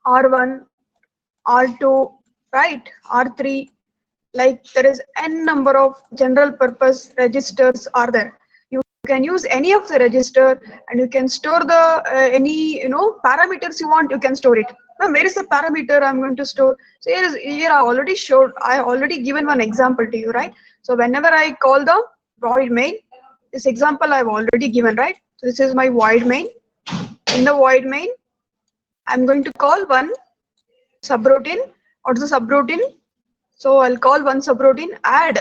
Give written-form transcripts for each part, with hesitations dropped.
R1, R2, right? R3, like there is n number of general purpose registers are there. You can use any of the register and you can store the any parameters you want, you can store it. Now where is the parameter I'm going to store? So here I already showed, I already given one example to you, right? So whenever I call the void main, this example I've already given, right? So this is my void main. In the void main, I'm going to call one subroutine. What's the subroutine? So I'll call one subroutine add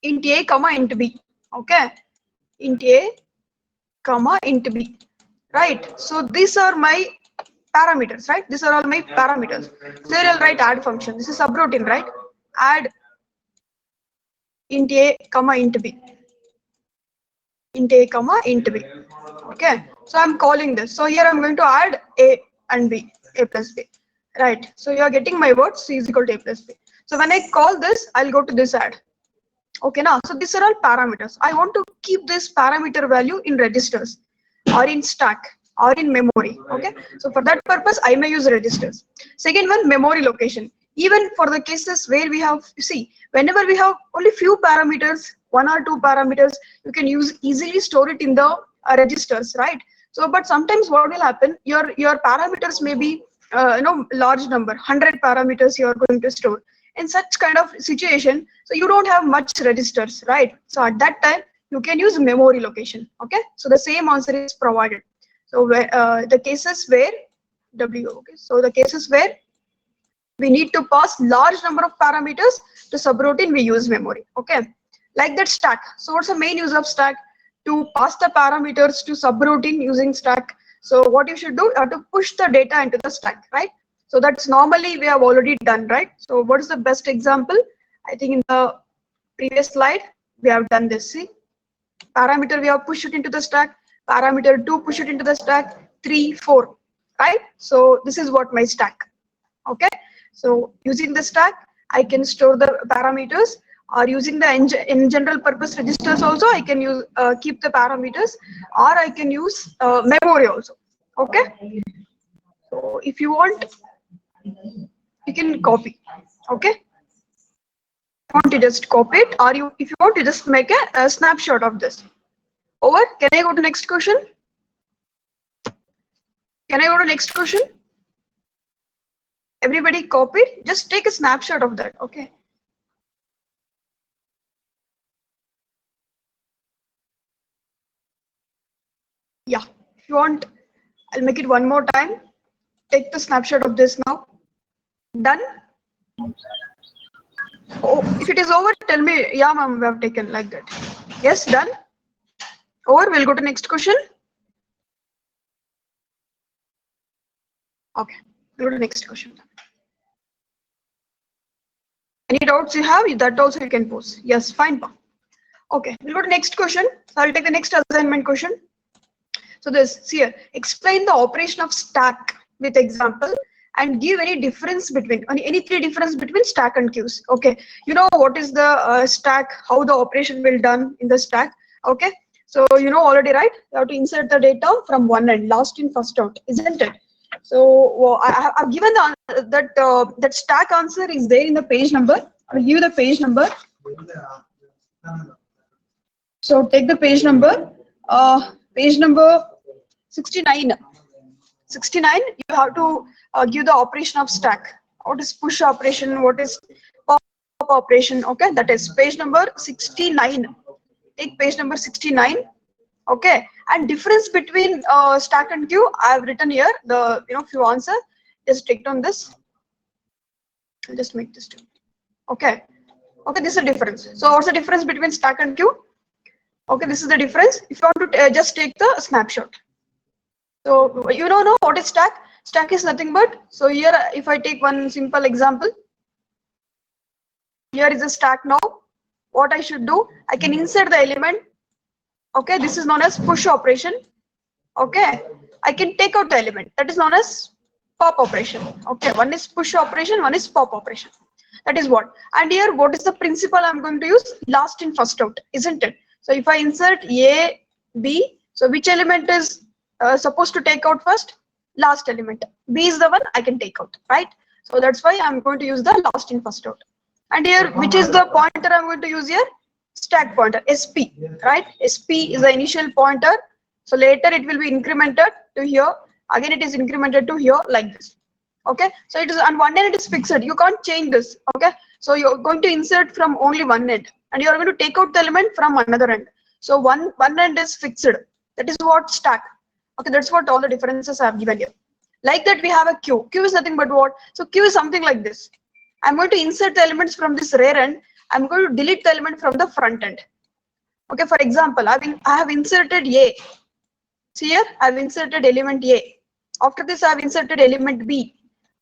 int a comma int b. Okay, int a comma int b. Right. So these are my parameters, right? These are all my parameters. So here I'll write add function. This is subroutine, right? Add int a comma int b. Int a comma int b. Okay. So I'm calling this. So here I'm going to add a and b, a plus b. Right. So you are getting my word c is equal to a plus b. So when I call this, I'll go to this add. Okay, now so these are all parameters. I want to keep this parameter value in registers or in stack or in memory. Okay, so for that purpose I may use registers. Second one, memory location. Even for the cases where we have, you see, whenever we have only few parameters, one or two parameters, you can use easily store it in the registers, right? So but sometimes what will happen, your parameters may be large number, 100 parameters you are going to store. In such kind of situation, so you don't have much registers, right? So at that time you can use memory location. Okay, so the same answer is provided. So where the cases where okay, so the cases where we need to pass large number of parameters to subroutine, we use memory. Okay, like that stack. So what's the main use of stack? To pass the parameters to subroutine using stack. So what you should do, you have to push the data into the stack, right? So that's normally we have already done, right? So what is the best example? I think in the previous slide we have done this. See, parameter we have pushed it into the stack, parameter 2 push it into the stack, 3, 4, right? So this is what my stack. Okay, so using the stack I can store the parameters, or using the in general purpose registers also I can use keep the parameters, or I can use memory also. Okay, so if you want you can copy. Okay, you want to just copy it, or if you want to just make a snapshot of this. Over. Can I go to next question? Can I go to next question? Everybody copy, just take a snapshot of that. Okay, yeah, if you want I'll make it one more time. Take the snapshot of this now. Done. Oh, if it is over, tell me. Yeah, ma'am, we have taken, like that. Yes, done. Over. We'll go to next question. Okay, we'll go to next question. Any doubts you have, that also you can post. Yes, fine. Okay, we'll go to next question. So I'll take the next assignment question. So this, see here, explain the operation of stack with example and give any difference between, any three difference between stack and queues. Okay, you know what is the stack, how the operation will done in the stack. Okay, so you know already, right? You have to insert the data from one end, last in first out, isn't it? So well, I've given the that stack answer is there in the page number. I'll give you the page number. So take the page number. Page number 69. 69. You have to give the operation of stack. What is push operation? What is pop operation? Okay, that is page number 69. Take page number 69. Okay, and difference between stack and queue, I have written here the few answer. Just take down this. I'll just make this too. Okay, okay, this is a difference. So what's the difference between stack and queue? Okay, this is the difference. If you want to just take the snapshot. So you don't know what is stack. Stack is nothing but, so here if I take one simple example, here is a stack. Now what I should do, I can insert the element. Okay, this is known as push operation. Okay, I can take out the element, that is known as pop operation. Okay, one is push operation, one is pop operation. That is what. And here what is the principle I'm going to use? Last in first out, isn't it? So if I insert A, B, so which element is supposed to take out first? last element. B is the one I can take out, right? So that's why I'm going to use the last in first out. And here, which is the pointer I'm going to use here? Stack pointer, SP, right? SP is the initial pointer. So later it will be incremented to here. Again, it is incremented to here like this. Okay, so it is on one end, it is fixed. You can't change this. Okay, so you're going to insert from only one end, and you're going to take out the element from another end. So one end is fixed. That is what stack. Okay, that's what all the differences I have given here. Like that, we have a queue. Queue is nothing but what? So queue is something like this. I'm going to insert the elements from this rear end. I'm going to delete the element from the front end. Okay, for example, I have inserted A. See here, I have inserted element A. After this, I have inserted element B.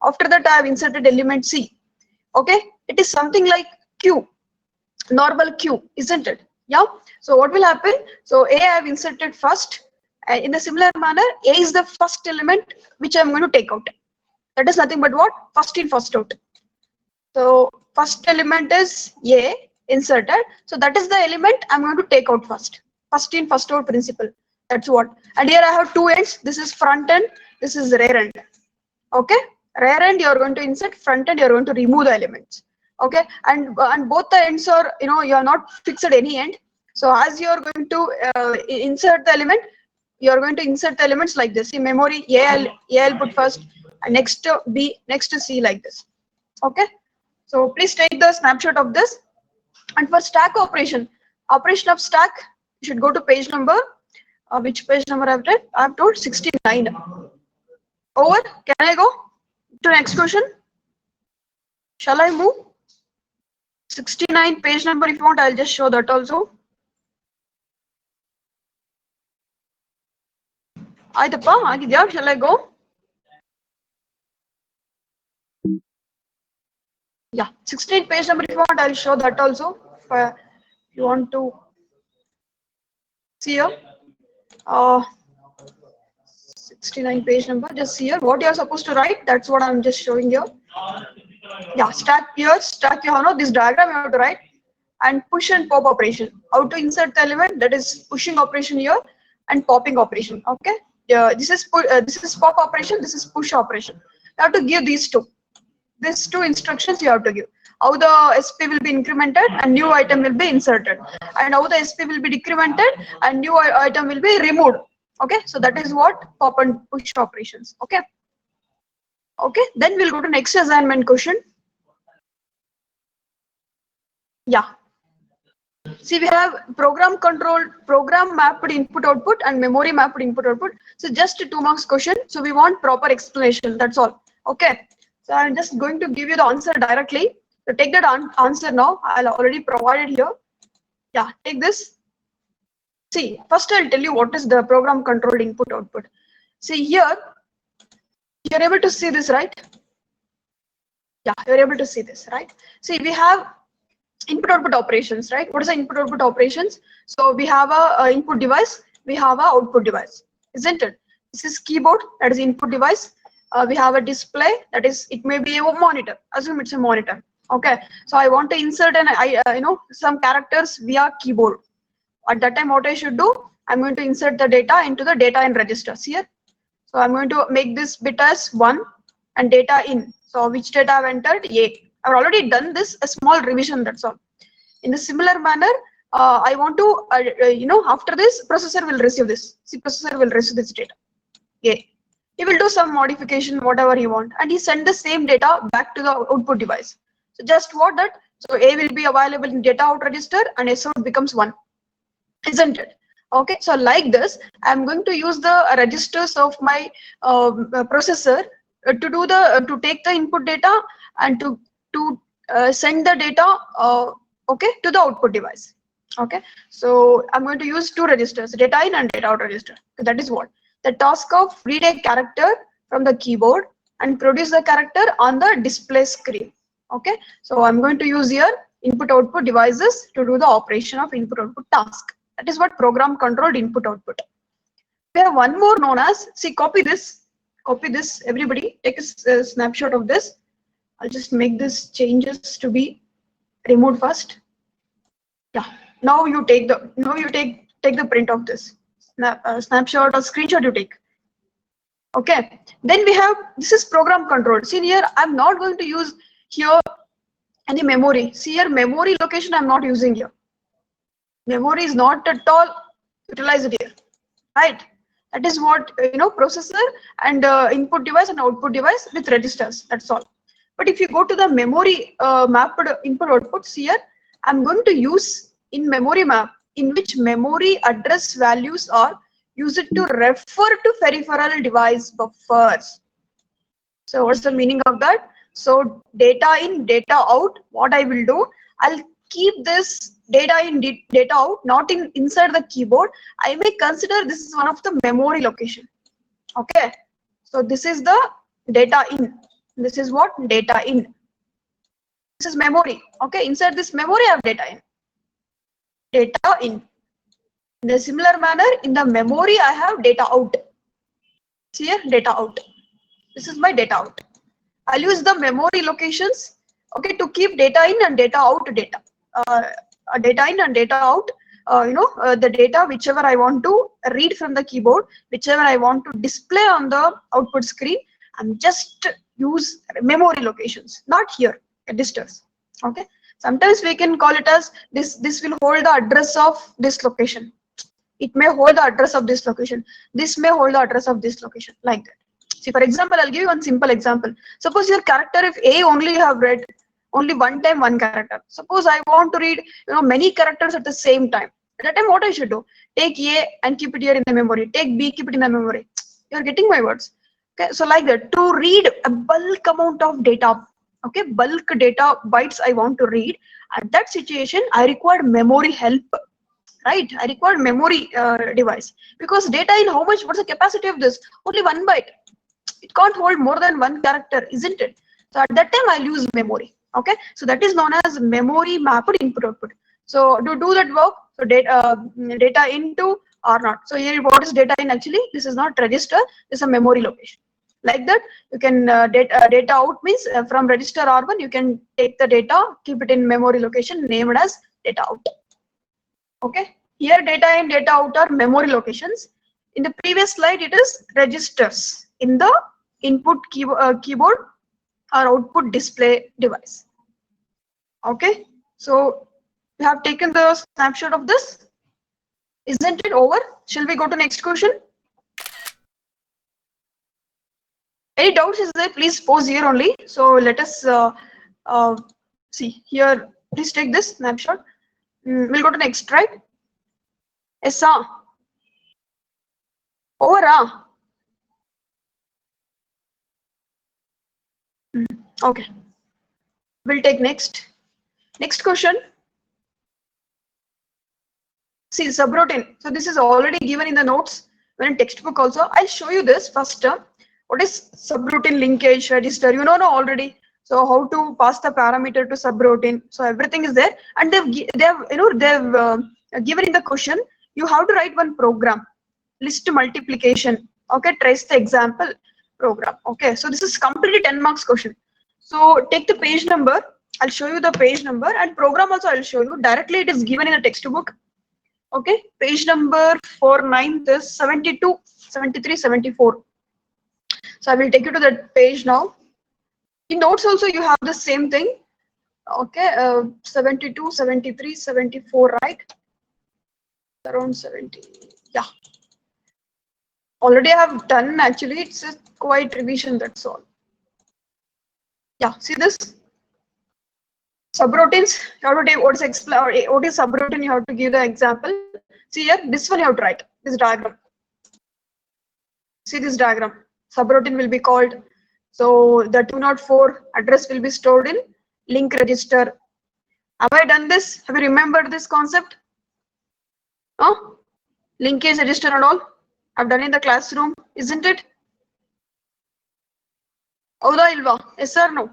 After that, I have inserted element C. Okay, it is something like queue, normal queue, isn't it? Yeah. So what will happen? So A I have inserted first. In a similar manner, A is the first element which I'm going to take out. That is nothing but what? First in, first out. So first element is A inserted. So that is the element I'm going to take out first. First in, first out principle. That's what. And here I have two ends. This is front end. This is rear end. Okay. Rear end you're going to insert. Front end you're going to remove the elements. Okay. And both the ends are, you are not fixed at any end. So as you're going to insert the element, you're going to insert the elements like this. In memory, I'll put first, and next to B, next to C like this. Okay. So please take the snapshot of this. And for stack operation of stack, you should go to page number. Which page number I've read? I've told 69. Over. Can I go to next question? Shall I move? 69 page number. If you want, I'll just show that also. Shall I go? Yeah, 16 page number. If you want, I'll show that also. If you want to see here. 69 page number, just see here what you are supposed to write. That's what I'm just showing here. Yeah, stack here, this diagram you have to write. And push and pop operation, how to insert the element, that is pushing operation here, and popping operation. Okay, this is pop operation, this is push operation. You have to give these two instructions you have to give. How the SP will be incremented and new item will be inserted, and how the SP will be decremented and new item will be removed. Okay, so that is what pop and push operations. Okay, then we'll go to next assignment question. Yeah, see, we have program mapped input output and memory mapped input output. So just a 2 marks question, so we want proper explanation, that's all. Okay, so I'm just going to give you the answer directly. So take that answer now. I'll already provided here. Yeah, take this. See, first I'll tell you what is the program controlled input output. See here, you're able to see this, right? Yeah, you're able to see this, right? See, we have input output operations, right? What is the input output operations? So we have a input device, we have a output device, isn't it? This is keyboard, that is input device. We have a display, that is, it may be a monitor. Assume it's a monitor. Okay, so I want to insert some characters via keyboard. At that time, what I should do, I'm going to insert the data into the data in registers here. So I'm going to make this bit as 1 and data in. So which data I've entered? A. I've already done this, a small revision, that's all. In a similar manner, I want to, after this, processor will receive this. See, processor will receive this data. A. He will do some modification, whatever he want, and he send the same data back to the output device. So just what that? So A will be available in data out register and S out becomes 1. Isn't it? Okay, so like this, I'm going to use the registers of my processor to take the input data and to send the data to the output device. Okay, so I'm going to use 2 registers, data in and data out register. That is what the task of read a character from the keyboard and produce the character on the display screen. Okay, so I'm going to use here input output devices to do the operation of input output task. That is what program controlled input output. We have one more known as, see, copy this, everybody take a snapshot of this. I'll just make this changes to be removed first. Yeah, now you take the print of this snapshot or screenshot you take. Okay, then we have, this is program controlled. See here, I'm not going to use here any memory. See here, memory location I'm not using here. Memory is not at all utilized here, right? That is what, processor and input device and output device with registers, that's all. But if you go to the memory mapped input outputs here, I'm going to use in memory map, in which memory address values are used to refer to peripheral device buffers. So what's the meaning of that? So data in, data out, what I will do, I'll keep this data in, data out, not in inside the keyboard. I may consider this is one of the memory location. Okay, so this is the data in. This is what? Data in. This is memory. Okay, inside this memory I have data in. Data in. In a similar manner, in the memory I have data out. See here, data out. This is my data out. I'll use the memory locations, okay, to keep data in and data out data. Data in and data out, the data whichever I want to read from the keyboard, whichever I want to display on the output screen, I'm just use memory locations, not here, registers. Okay. Sometimes we can call it as this will hold the address of this location. It may hold the address of this location. This may hold the address of this location, like that. See, for example, I'll give you one simple example. Suppose your character, if A only you have read only one time one character. Suppose I want to read, many characters at the same time. At that time, what I should do? Take A and keep it here in the memory. Take B, keep it in the memory. You're getting my words. Okay, so like that, to read a bulk amount of data, okay, bulk data bytes I want to read. At that situation, I require memory help. Right, I require memory device, because data in how much, what's the capacity of this? Only 1 byte. It can't hold more than one character, isn't it? So at that time I'll use memory. Okay, so that is known as memory mapped input output. So to do that work, so data into or not. So here, what is data in? Actually, this is not register, this is a memory location. Like that, you can data out means from register R1 you can take the data, keep it in memory location named as data out. Okay, here data in, data out are memory locations. In the previous slide, it is registers in the input keyboard or output display device. Okay, so we have taken the snapshot of this. Isn't it over? Shall we go to next question? Any doubts is there? Please pause here only. So let us see here. Please take this snapshot. We'll go to next, right? Yes, sir. Over, okay. We'll take next question. See, subroutine. So this is already given in the notes, when in textbook also. I'll show you this first. What is subroutine linkage register? You know already. So how to pass the parameter to subroutine. So everything is there, and they've given in the question. You have to write one program, list multiplication. Okay, trace the example program. Okay, so this is completely 10 marks question. So take the page number. I'll show you the page number, and program also I'll show you. Directly it is given in the textbook. Okay, page number 49 is 72, 73, 74. So I will take you to that page now. In notes also you have the same thing. Okay, 72, 73, 74, right? Around 70. Yeah. Already I have done, actually. It's a quite revision, that's all. Yeah, see this? Subroutines, you have to take what is subroutine, you have to give the example. See here, this one you have to write, this diagram. See this diagram. Subroutine will be called. So the 204 address will be stored in link register. Have I done this? Have you remembered this concept? No? Linkage register and all. I've done in the classroom, isn't it? Oda ilva? Yes or no?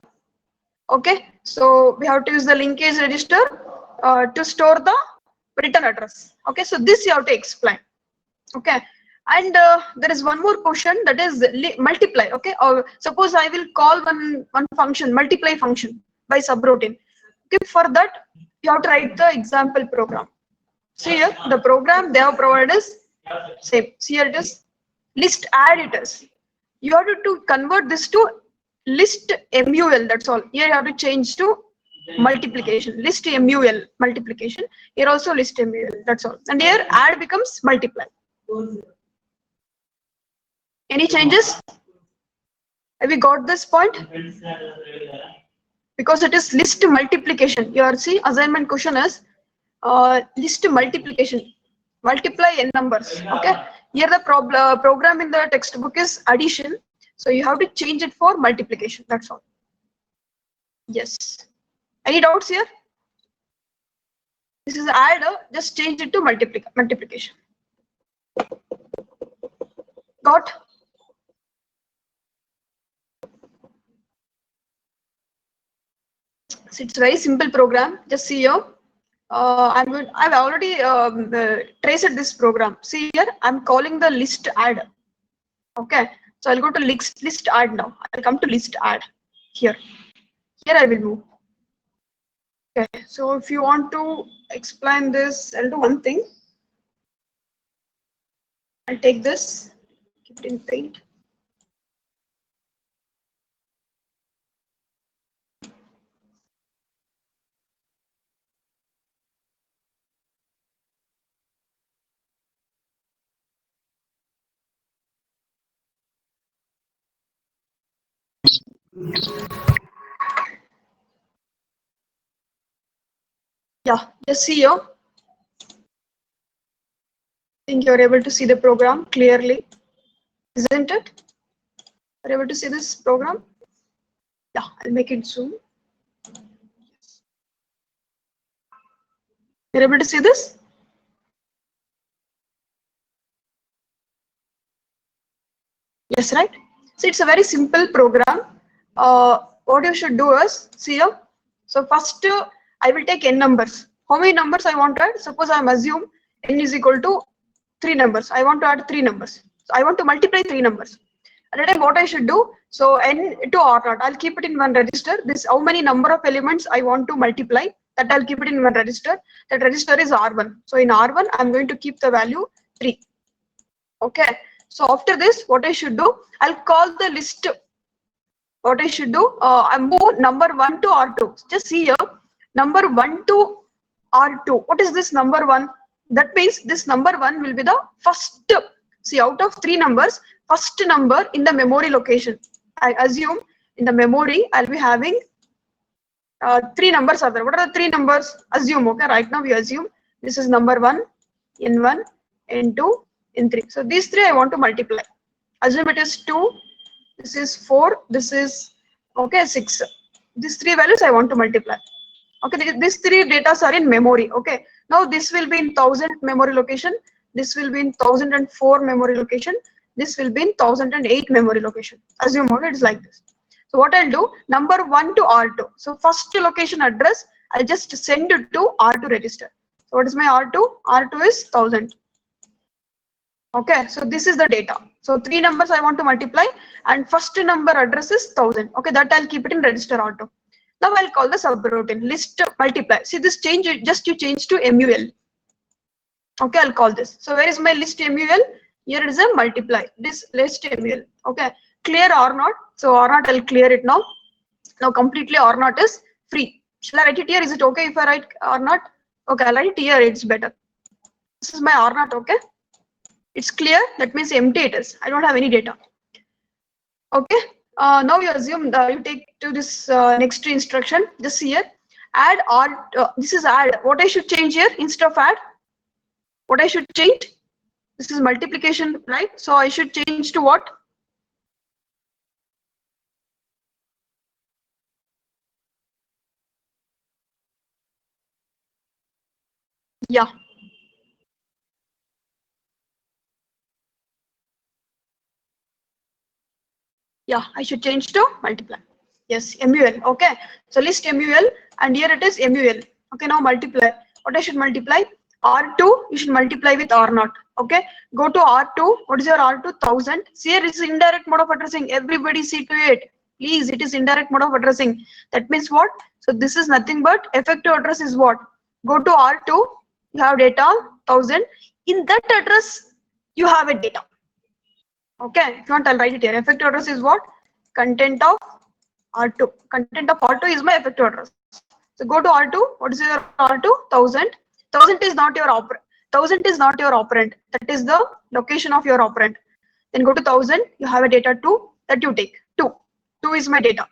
Okay, so we have to use the linkage register to store the return address. Okay, so this you have to explain. Okay, and there is one more question, that is multiply. Okay, suppose I will call one function, multiply function by subroutine. Okay, for that you have to write the example program. See here, the program they have provided is same. See here it is list add it is. You have to convert this to list MUL. That's all. Here you have to change to multiplication. List MUL multiplication. Here also list MUL. That's all. And here add becomes multiply. Any changes? Have we got this point? Because it is list multiplication. Your see assignment question is list multiplication. Multiply n numbers. Okay. Here the program in the textbook is addition. So you have to change it for multiplication. That's all. Yes. Any doubts here? This is add. Just change it to multiplication. Got? So it's a very simple program. Just see here. I've already traced this program. See here, I'm calling the list add. Okay, so I'll go to list add now. I'll come to list add here. Here I will move. Okay, so if you want to explain this, I'll do one thing. I'll take this, keep it in Paint. Yeah, just see here. I think you're able to see the program clearly, isn't it? You're able to see this program? Yeah, I'll make it zoom. You're able to see this? Yes, right? So it's a very simple program. What you should do is, see here. So first I will take n numbers. How many numbers I want to add? Suppose I assume n is equal to 3 numbers. I want to add 3 numbers. So I want to multiply 3 numbers. At the time what I should do, so n to r naught, I'll keep it in one register. This how many number of elements I want to multiply, that I'll keep it in one register. That register is r1. So in r1 I'm going to keep the value 3. Okay. So after this, what I should do, I'll call the list. What I should do, I move number 1 to R2. Just see here, number 1 to R2. What is this number 1? That means this number 1 will be the first. See, out of 3 numbers, first number in the memory location. I assume in the memory, I'll be having 3 numbers are there. What are the 3 numbers? Assume, okay, right now we assume this is number 1, N1, N2, N3. So these 3 I want to multiply. Assume it is 2, this is 4, this is, okay, 6. These 3 values I want to multiply. Okay, these 3 data are in memory. Okay, now this will be in 1000 memory location, this will be in 1004 memory location, this will be in 1008 memory location. Assume, okay, it's like this. So what I'll do, number 1 to R2. So first location address, I'll just send it to R2 register. So what is my R2? R2 is 1000. Okay, so this is the data. So 3 numbers I want to multiply and first number address is 1000. Okay, that I'll keep it in register R2. Now I'll call the subroutine list multiply. See this change, just you change to MUL. Okay, I'll call this. So where is my list MUL? Here it is a multiply. This list MUL. Okay, clear R0. So R0 I'll clear it now. Now completely R0 is free. Shall I write it here? Is it okay if I write R0? Okay, I'll write it here. It's better. This is my R0. Okay. It's clear, that means empty it is. I don't have any data. Okay, now you assume you take to this next instruction. Just here, add R. This is add. What I should change here instead of add? What I should change? This is multiplication, right? So I should change to what? Yeah. Yeah, I should change to multiply. Yes, MUL. Okay, so list MUL and here it is MUL. Okay, now multiply. What I should multiply? R2, you should multiply with R0. Okay, go to R2. What is your R2? 1000. See here, it's indirect mode of addressing. Everybody see to it. Please, it is indirect mode of addressing. That means what? So this is nothing but effective address is what? Go to R2, you have data 1000. In that address, you have a data. Okay, if you want, I'll write it here. Effective address is what? Content of R2. Content of R2 is my effective address. So go to R2. What is your R2? 1000. 1000 is not your operand. 1000 is not your operand. That is the location of your operand. Then go to 1000. You have a data 2 that you take. 2. 2 is my data.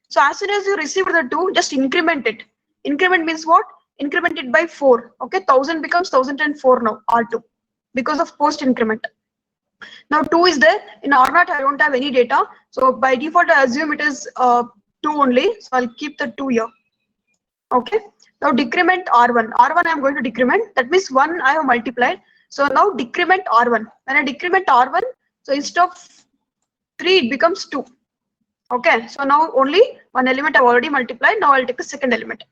So as soon as you receive the 2, just increment it. Increment means what? Increment it by 4. Okay, 1000 becomes 1004 now, R2, because of post increment. Now 2 is there. In R0, I don't have any data. So by default, I assume it is 2 only. So I'll keep the 2 here. Okay. Now decrement R1. R1 I'm going to decrement. That means 1 I have multiplied. So now decrement R1. When I decrement R1, so instead of 3, it becomes 2. Okay. So now only one element I've already multiplied. Now I'll take the second element.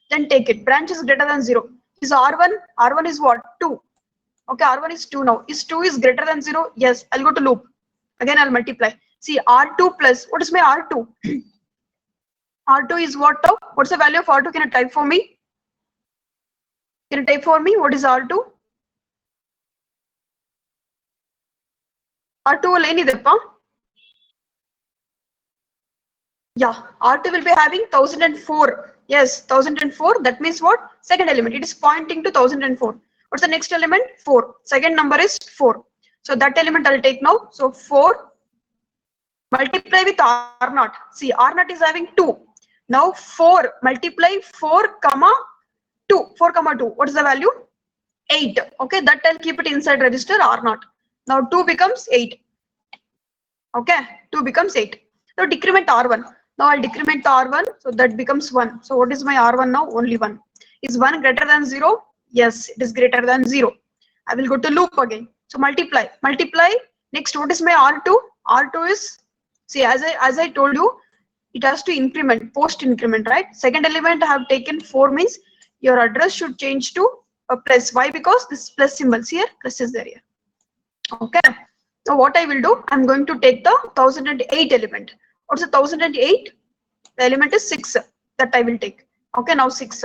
Then take it. Branch is greater than 0. Is R1? R1 is what? 2. Okay, R1 is 2 now. Is 2 is greater than 0? Yes, I'll go to loop. Again, I'll multiply. See, R2 plus, what is my R2? R2 is what now? What's the value of R2? Can you type for me? Can you type for me? What is R2? R2 will any deppa? Yeah, R2 will be having 1004. Yes, 1004. That means what? Second element. It is pointing to 1004. What's the next element? 4. Second number is 4. So that element I'll take now. So 4 multiply with R0. See, R0 is having 2. Now 4 multiply 4 comma 2. 4 comma 2. What is the value? 8. Okay, that I'll keep it inside register R0. Now 2 becomes 8. Okay, 2 becomes 8. Now decrement R1. Now I'll decrement R1. So that becomes 1. So what is my R1 now? Only 1. Is 1 greater than 0? Yes, it is greater than 0. I will go to loop again. So multiply. Multiply. Next, what is my R2? R2 is, see, as I told you, it has to increment, post increment, right? Second element I have taken 4 means your address should change to a plus. Why? Because this plus symbols here, plus is there here. Okay. So what I will do, I'm going to take the 1008 element. What's the 1008? The element is 6 that I will take. Okay, now 6.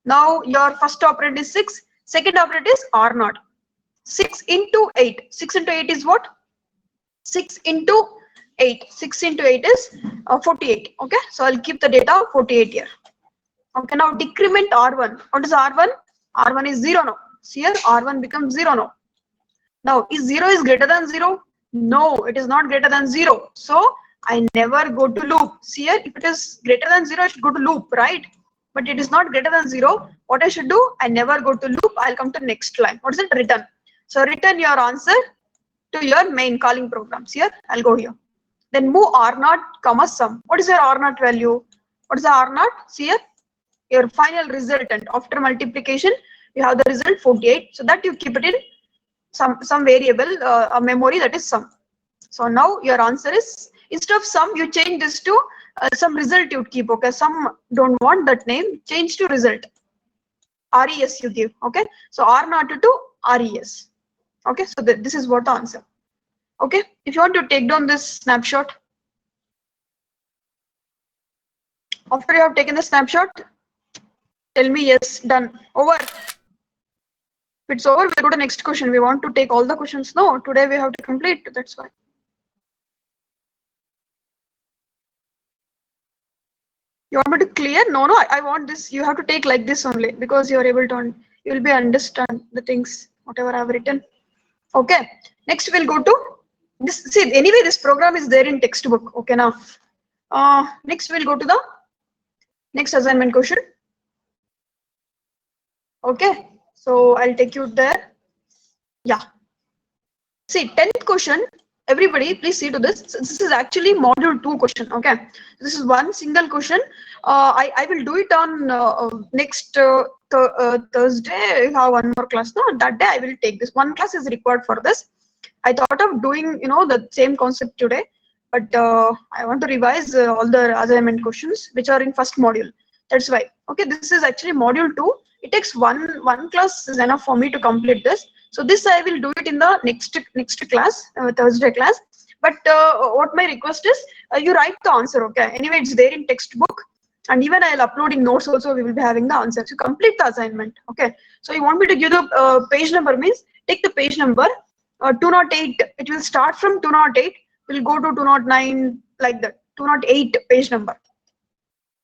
Now your first operand is 6. Second operand is R0. 6 into 8. 6 into 8 is what? 6 into 8. 6 into 8 is 48. Okay, so I'll keep the data 48 here. Okay, now decrement R1. What is R1? R1 is 0 now. See here, R1 becomes 0 now. Now, is 0 is greater than 0? No, it is not greater than 0. So I never go to loop. See here, if it is greater than 0, I should go to loop, right? But it is not greater than 0. What I should do? I never go to loop. I'll come to next line. What is it? Return. So return your answer to your main calling programs. Here, I'll go here. Then move R0 comma sum. What is your R0 value? What is the R0? See here, your final resultant after multiplication, you have the result 48. So that you keep it in some variable, a memory, that is sum. So now your answer is, instead of sum, you change this to some result you keep. Okay, some don't want that name, change to result. RES you give. Okay, so R0 to RES. Okay, so this is what the answer. Okay, if you want to take down this snapshot, after you have taken the snapshot, tell me yes, done, over. If it's over, we'll go to next question. We want to take all the questions. No, today we have to complete. That's why. You want me to clear? No, I want this. You have to take like this only, because you are able to, you will be understand the things, whatever I have written. Okay. Next we'll go to this. See, anyway, this program is there in textbook. Okay, now. Next we'll go to the next assignment question. Okay. So I'll take you there. Yeah. See, 10th question. Everybody, please see to this. This is actually module 2 question. Okay, this is one single question. I will do it on next Thursday. We have one more class. No, that day I will take this. One class is required for this. I thought of doing, the same concept today, but I want to revise all the assignment questions which are in first module. That's why. Okay, this is actually module 2. It takes one class is enough for me to complete this. So this I will do it in the next class, Thursday class. But what my request is, you write the answer. Okay. Anyway, it's there in textbook, and even I'll upload in notes also. We will be having the answer. So complete the assignment. Okay. So you want me to give the page number, means take the page number. 208, it will start from 208, will go to 209, like that. 208 page number.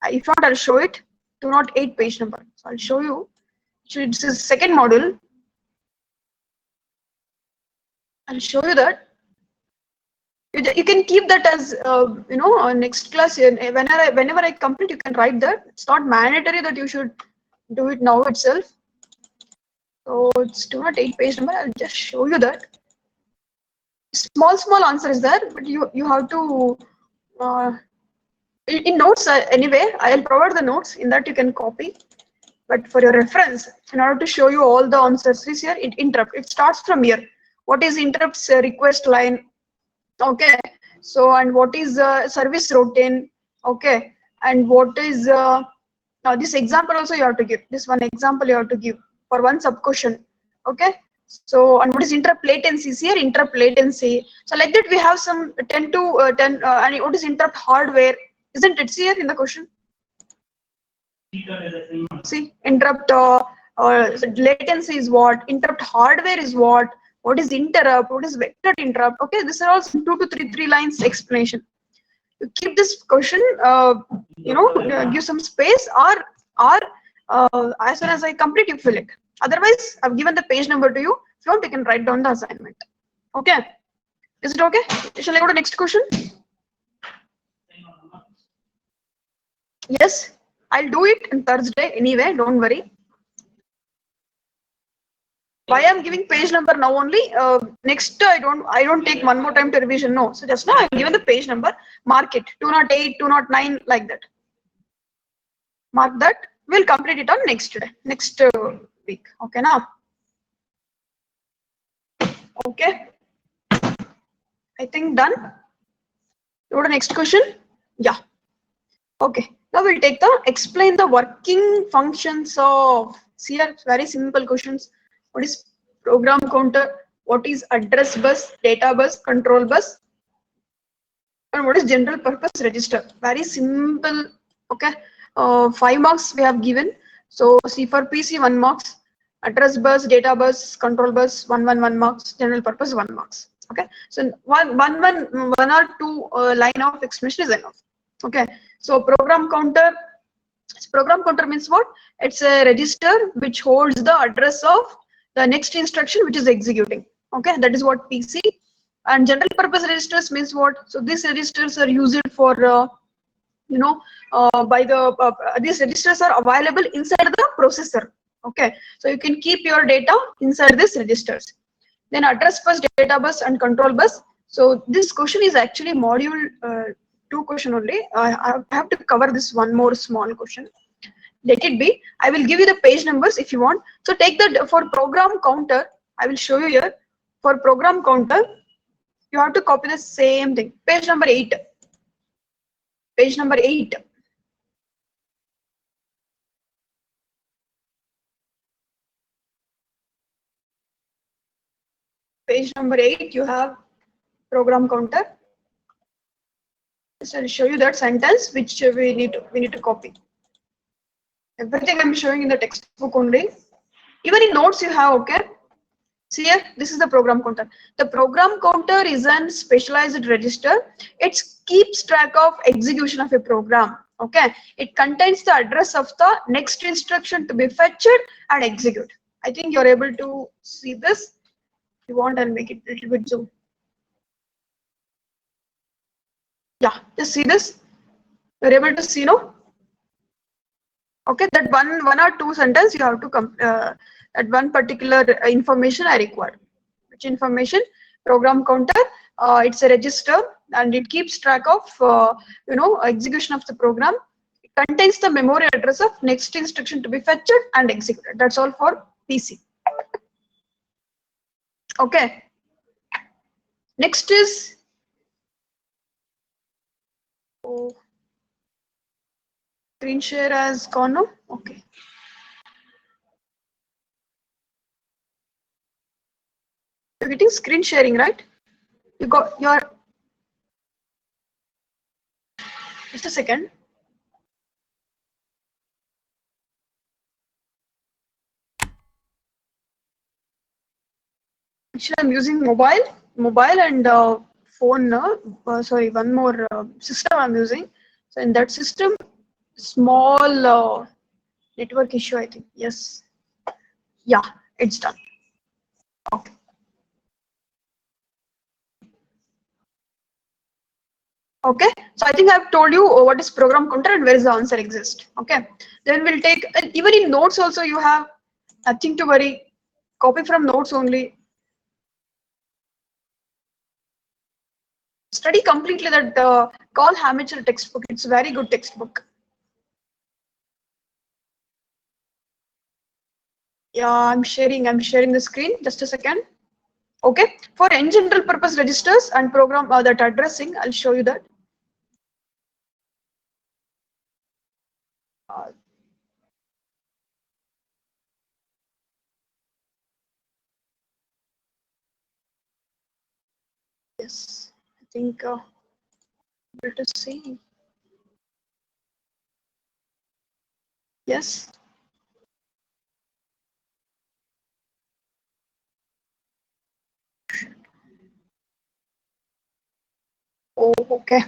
If not, I'll show it. 208 page number. So I'll show you. So it's the second module. I'll show you that. You can keep that as next class. Whenever I complete, you can write that. It's not mandatory that you should do it now itself. So it's 208 page number. I'll just show you that. Small answer is there, but you have to in notes anyway. I'll provide the notes. In that you can copy. But for your reference, in order to show you all the answers, this here interrupt. It starts from here. What is interrupts request line? Okay. So and what is service routine? Okay. And what is now this example also you have to give. This one example you have to give for one sub question. Okay. So and what is interrupt latency? Here interrupt latency. So like that we have some 10 to 10. And what is interrupt hardware? Isn't it here in the question? See, interrupt latency is what, interrupt hardware is what is interrupt, what is vector interrupt. Okay, these are all 2 to 3 lines explanation. You keep this question, give some space, or as soon as I complete, you fill it. Otherwise, I've given the page number to you. If you want, you can write down the assignment. Okay, is it okay? Shall I go to next question? Yes. I'll do it on Thursday anyway, don't worry. Why I'm giving page number now only? Next I don't take one more time to revision. No. So just now I'm given the page number, mark it 208, 209, like that. Mark that. We'll complete it on next week. Okay now. Okay. I think done. Go to next question. Yeah. Okay. Now we'll take the explain the working functions of. See here, very simple questions. What is program counter? What is address bus, data bus, control bus? And what is general purpose register? Very simple. Okay. 5 marks we have given. So C for PC 1 marks, address bus, data bus, control bus 1 marks, general purpose 1 marks. Okay. So one or two line of explanation is enough. Okay. So program counter means what? It's a register which holds the address of the next instruction which is executing. Okay, that is what PC. And general purpose registers means what? So these registers are used for these registers are available inside the processor. Okay, so you can keep your data inside these registers. Then address bus, data bus, and control bus. So this question is actually module 2 question only. I have to cover this one more small question. Let it be. I will give you the page numbers if you want. So take that for program counter. I will show you here. For program counter, you have to copy the same thing. Page number 8. Page number 8. Page number 8, you have program counter. Just I'll show you that sentence which we need to copy. Everything I'm showing in the textbook only. Even in notes you have, okay? See here, this is the program counter. The program counter is a specialized register. It keeps track of execution of a program. Okay, it contains the address of the next instruction to be fetched and execute. I think you're able to see this. If you want, I'll make it a little bit zoom. Yeah, just see this. You're able to see, no? Okay, that one or two sentence you have to come. At one particular information I require. Which information? Program counter. It's a register and it keeps track of execution of the program. It contains the memory address of next instruction to be fetched and executed. That's all for PC. Okay. Next is screen share has gone now. Okay. You're getting screen sharing, right? You got your. Just a second. Actually, I'm using mobile and phone. Sorry, one more system I'm using. So in that system, small network issue, I think. Yes. Yeah, it's done. Okay. Okay. So I think I've told you what is program counter and where is the answer exist. Okay. Then we'll take, and even in notes also you have nothing to worry. Copy from notes only. Study completely that Carl Hamilton textbook. It's a very good textbook. Yeah, I'm sharing the screen. Just a second. Okay. For n general purpose registers and program that addressing, I'll show you that. Uh, yes, I think able to see. Yes. Oh, okay.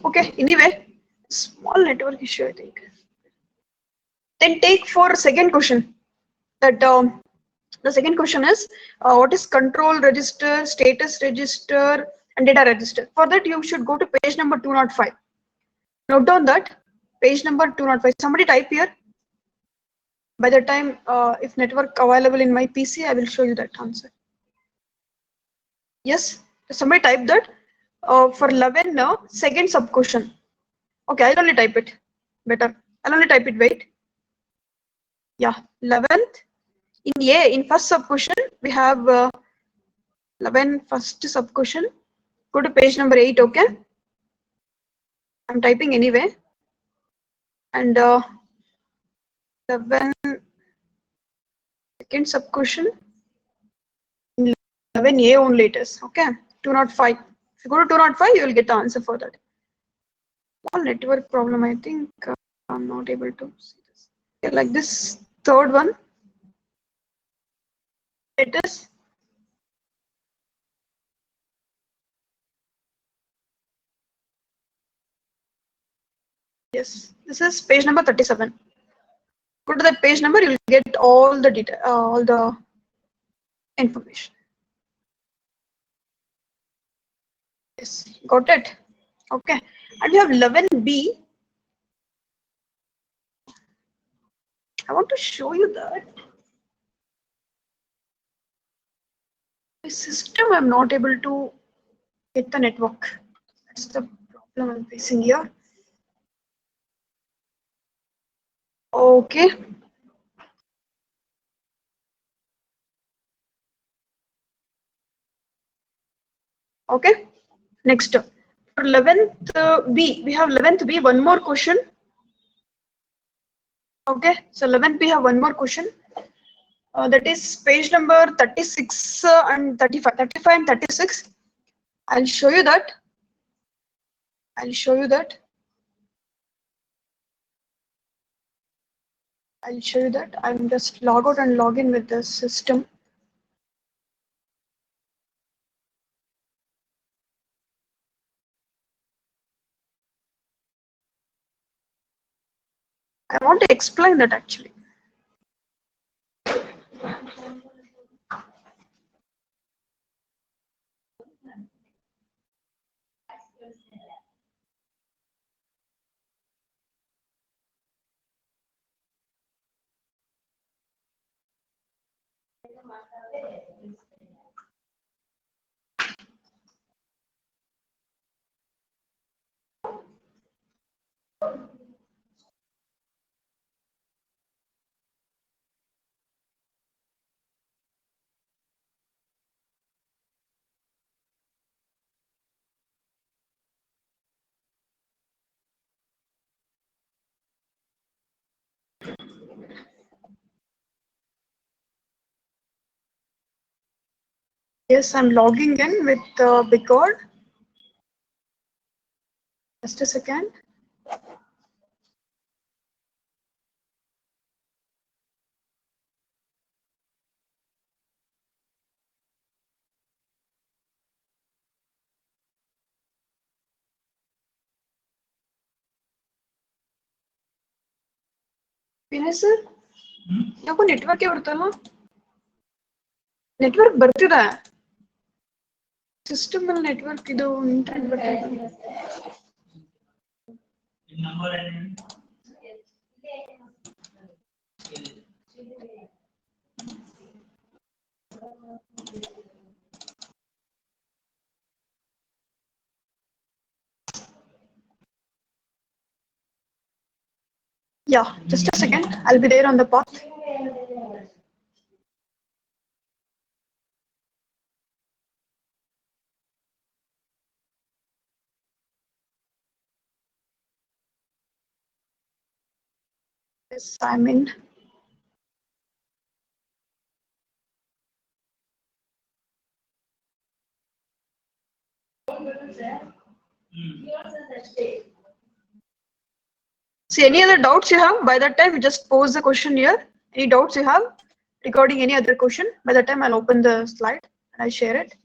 Okay. Anyway, small network issue, I think. Then take for second question. That the second question is what is control register, status register, and data register. For that, you should go to page number 205. Note down that page number 205. Somebody type here. By the time if network available in my PC, I will show you that answer. Yes, somebody type that for 11 now, second sub question. Okay, I'll only type it. Better. I'll only type it. Wait. Yeah, 11th. In first sub question, we have 11 first sub question. Go to page number 8. Okay. I'm typing anyway. And 11 second sub question. 11A only it is. Okay. 205. If you go to 205, you will get the answer for that. Small network problem. I think I'm not able to see this. Okay, like this third one. It is. Yes. This is page number 37. Go to that page number. You will get all the data, all the information. Yes. Got it. Okay. And we have 11B. I want to show you that. My system, I'm not able to get the network. That's the problem I'm facing here. Okay. Okay. Next. For 11th B, we have 11th B, one more question. Okay. So 11th B have one more question. That is page number 36 and 35. 35 and 36. I'll show you that. I'll show you that. I'll show you that. I'm just log out and log in with the system. I want to explain that actually. Yes, I'm logging in with Bigcord. Just a second. Vinay sir ಯಾಕೋ network ಬರ್ತಲ್ಲ network ಬರ್ತಿದೆ system ಅಲ್ಲಿ network ಇದು internet ಬರ್ತಿದೆ Yeah, just a second. I'll be there on the path. Yes, I'm in. See, any other doubts you have? By that time, you just pose the question here. Any doubts you have regarding any other question? By that time, I'll open the slide and I'll share it.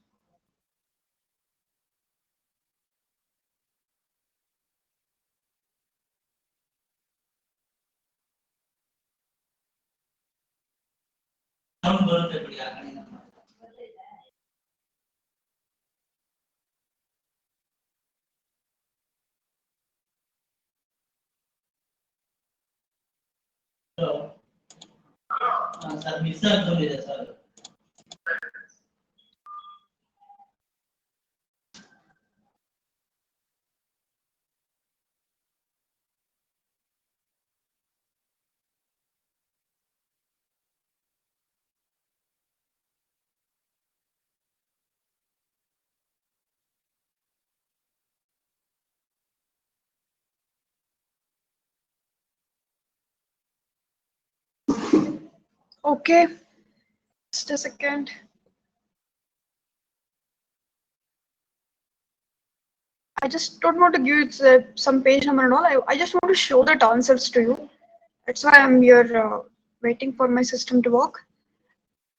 Okay, just a second. I just don't want to give it some page number and all. I just want to show the answers to you. That's why I'm here waiting for my system to work.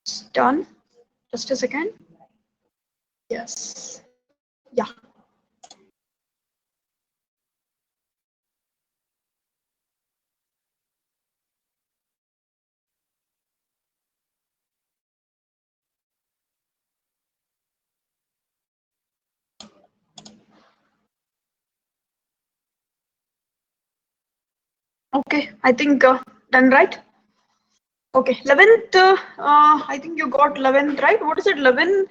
It's done. Just a second. Yes. Yeah. Okay, I think done, right? Okay, 11th, I think you got 11th, right? What is it? 11,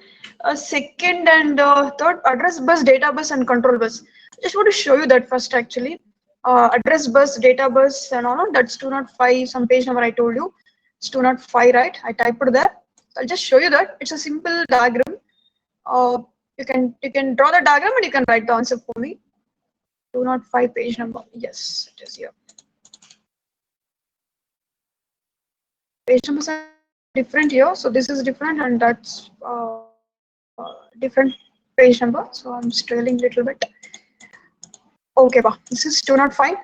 second and third, address bus, data bus, and control bus. Just want to show you that first, actually. Address bus, data bus, and all. That's 205, some page number I told you. It's 205, right? I typed it there. I'll just show you that. It's a simple diagram. You can draw the diagram and you can write the answer for me. 205 page number. Yes, it is here. Page numbers are different here, so this is different and that's different page number, so I'm strailing a little bit. Okay, this is 205.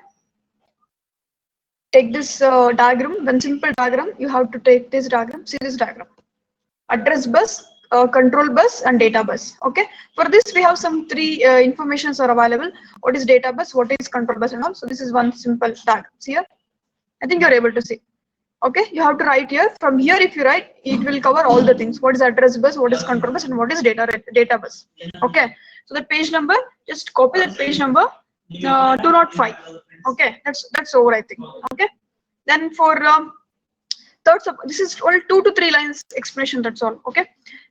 Take this diagram, one simple diagram. You have to take this diagram, see this diagram. Address bus, control bus, and data bus. Okay, for this we have some three informations are available. What is data bus, what is control bus, and all. So this is one simple diagram. See here, I think you're able to see. Okay, you have to write here. From here, if you write, it will cover all the things. What is address bus, what is control bus, and what is data bus. Okay, so the page number, just copy that page number, 205. Okay, that's over, I think. Okay, then for third, this is only 2 to 3 lines explanation. That's all. Okay,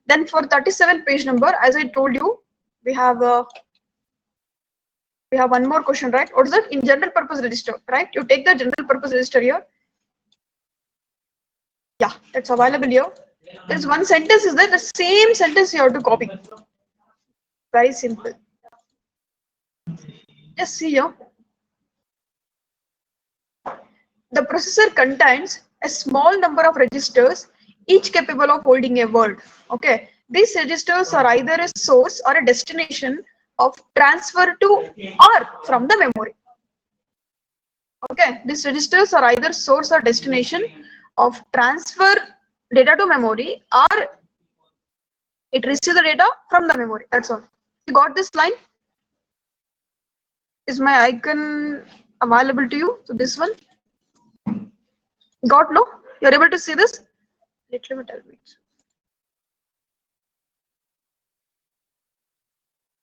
then for 37 page number, as I told you, we have one more question, right? What is that? In general purpose register, right? You take the general purpose register here. Yeah, that's available here. There's one sentence is there, the same sentence you have to copy. Very simple. Just see here. The processor contains a small number of registers, each capable of holding a word. Okay. these registers are either a source or a destination of transfer to or from the memory. Okay, these registers are either source or destination of transfer data to memory, or it receives the data from the memory. That's all. You got this line? Is my icon available to you? So this one. Got? No? You're able to see this? Let me tell me.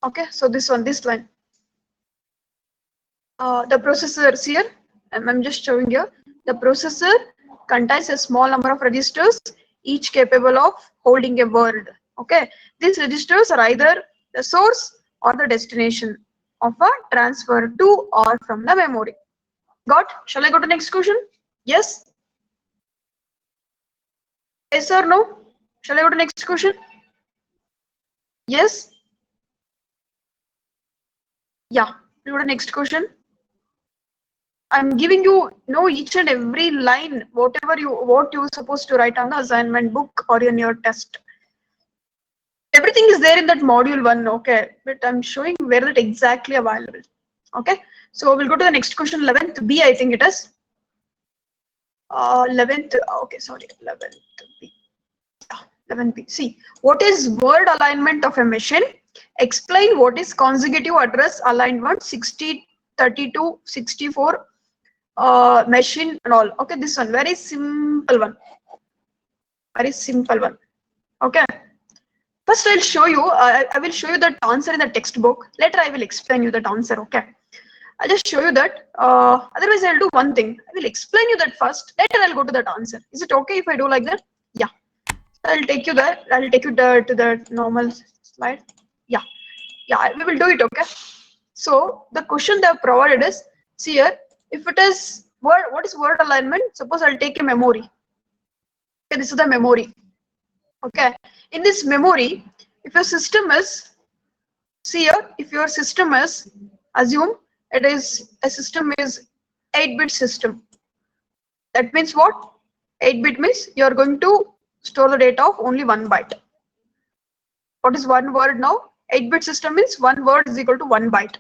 Okay, so this one, this line. The processor is here. I'm just showing you. The processor contains a small number of registers, each capable of holding a word. Okay, these registers are either the source or the destination of a transfer to or from the memory. Got? Shall I go to next question? Yes? Yes or no? Shall I go to next question? Yes? Yeah. Go to next question. I'm giving you each and every line, what you're supposed to write on the assignment book or in your test. Everything is there in that module 1, okay, but I'm showing where it exactly available. Okay, so we'll go to the next question, 11th B, I think it is. 11th, okay, sorry, 11th B. 11th B. See, what is word alignment of a machine? Explain what is consecutive address alignment 60, 32, 64. Machine and all. Okay, this one very simple one. Very simple one. Okay. First, I'll show you. I will show you the answer in the textbook. Later, I will explain you that answer. Okay. I'll just show you that. Otherwise, I'll do one thing. I will explain you that first. Later, I'll go to that answer. Is it okay if I do like that? Yeah. I'll take you there. I'll take you to the normal slide. Yeah. Yeah. We will do it. Okay. So the question they have provided is, see here, if it is word, what is word alignment? Suppose I'll take a memory. Okay, this is the memory. Okay, in this memory, if your system is, see here, if your system is, assume it is a system is 8-bit system. That means what? 8-bit means you are going to store the data of only 1 byte. What is one word now? 8-bit system means 1 word is equal to 1 byte.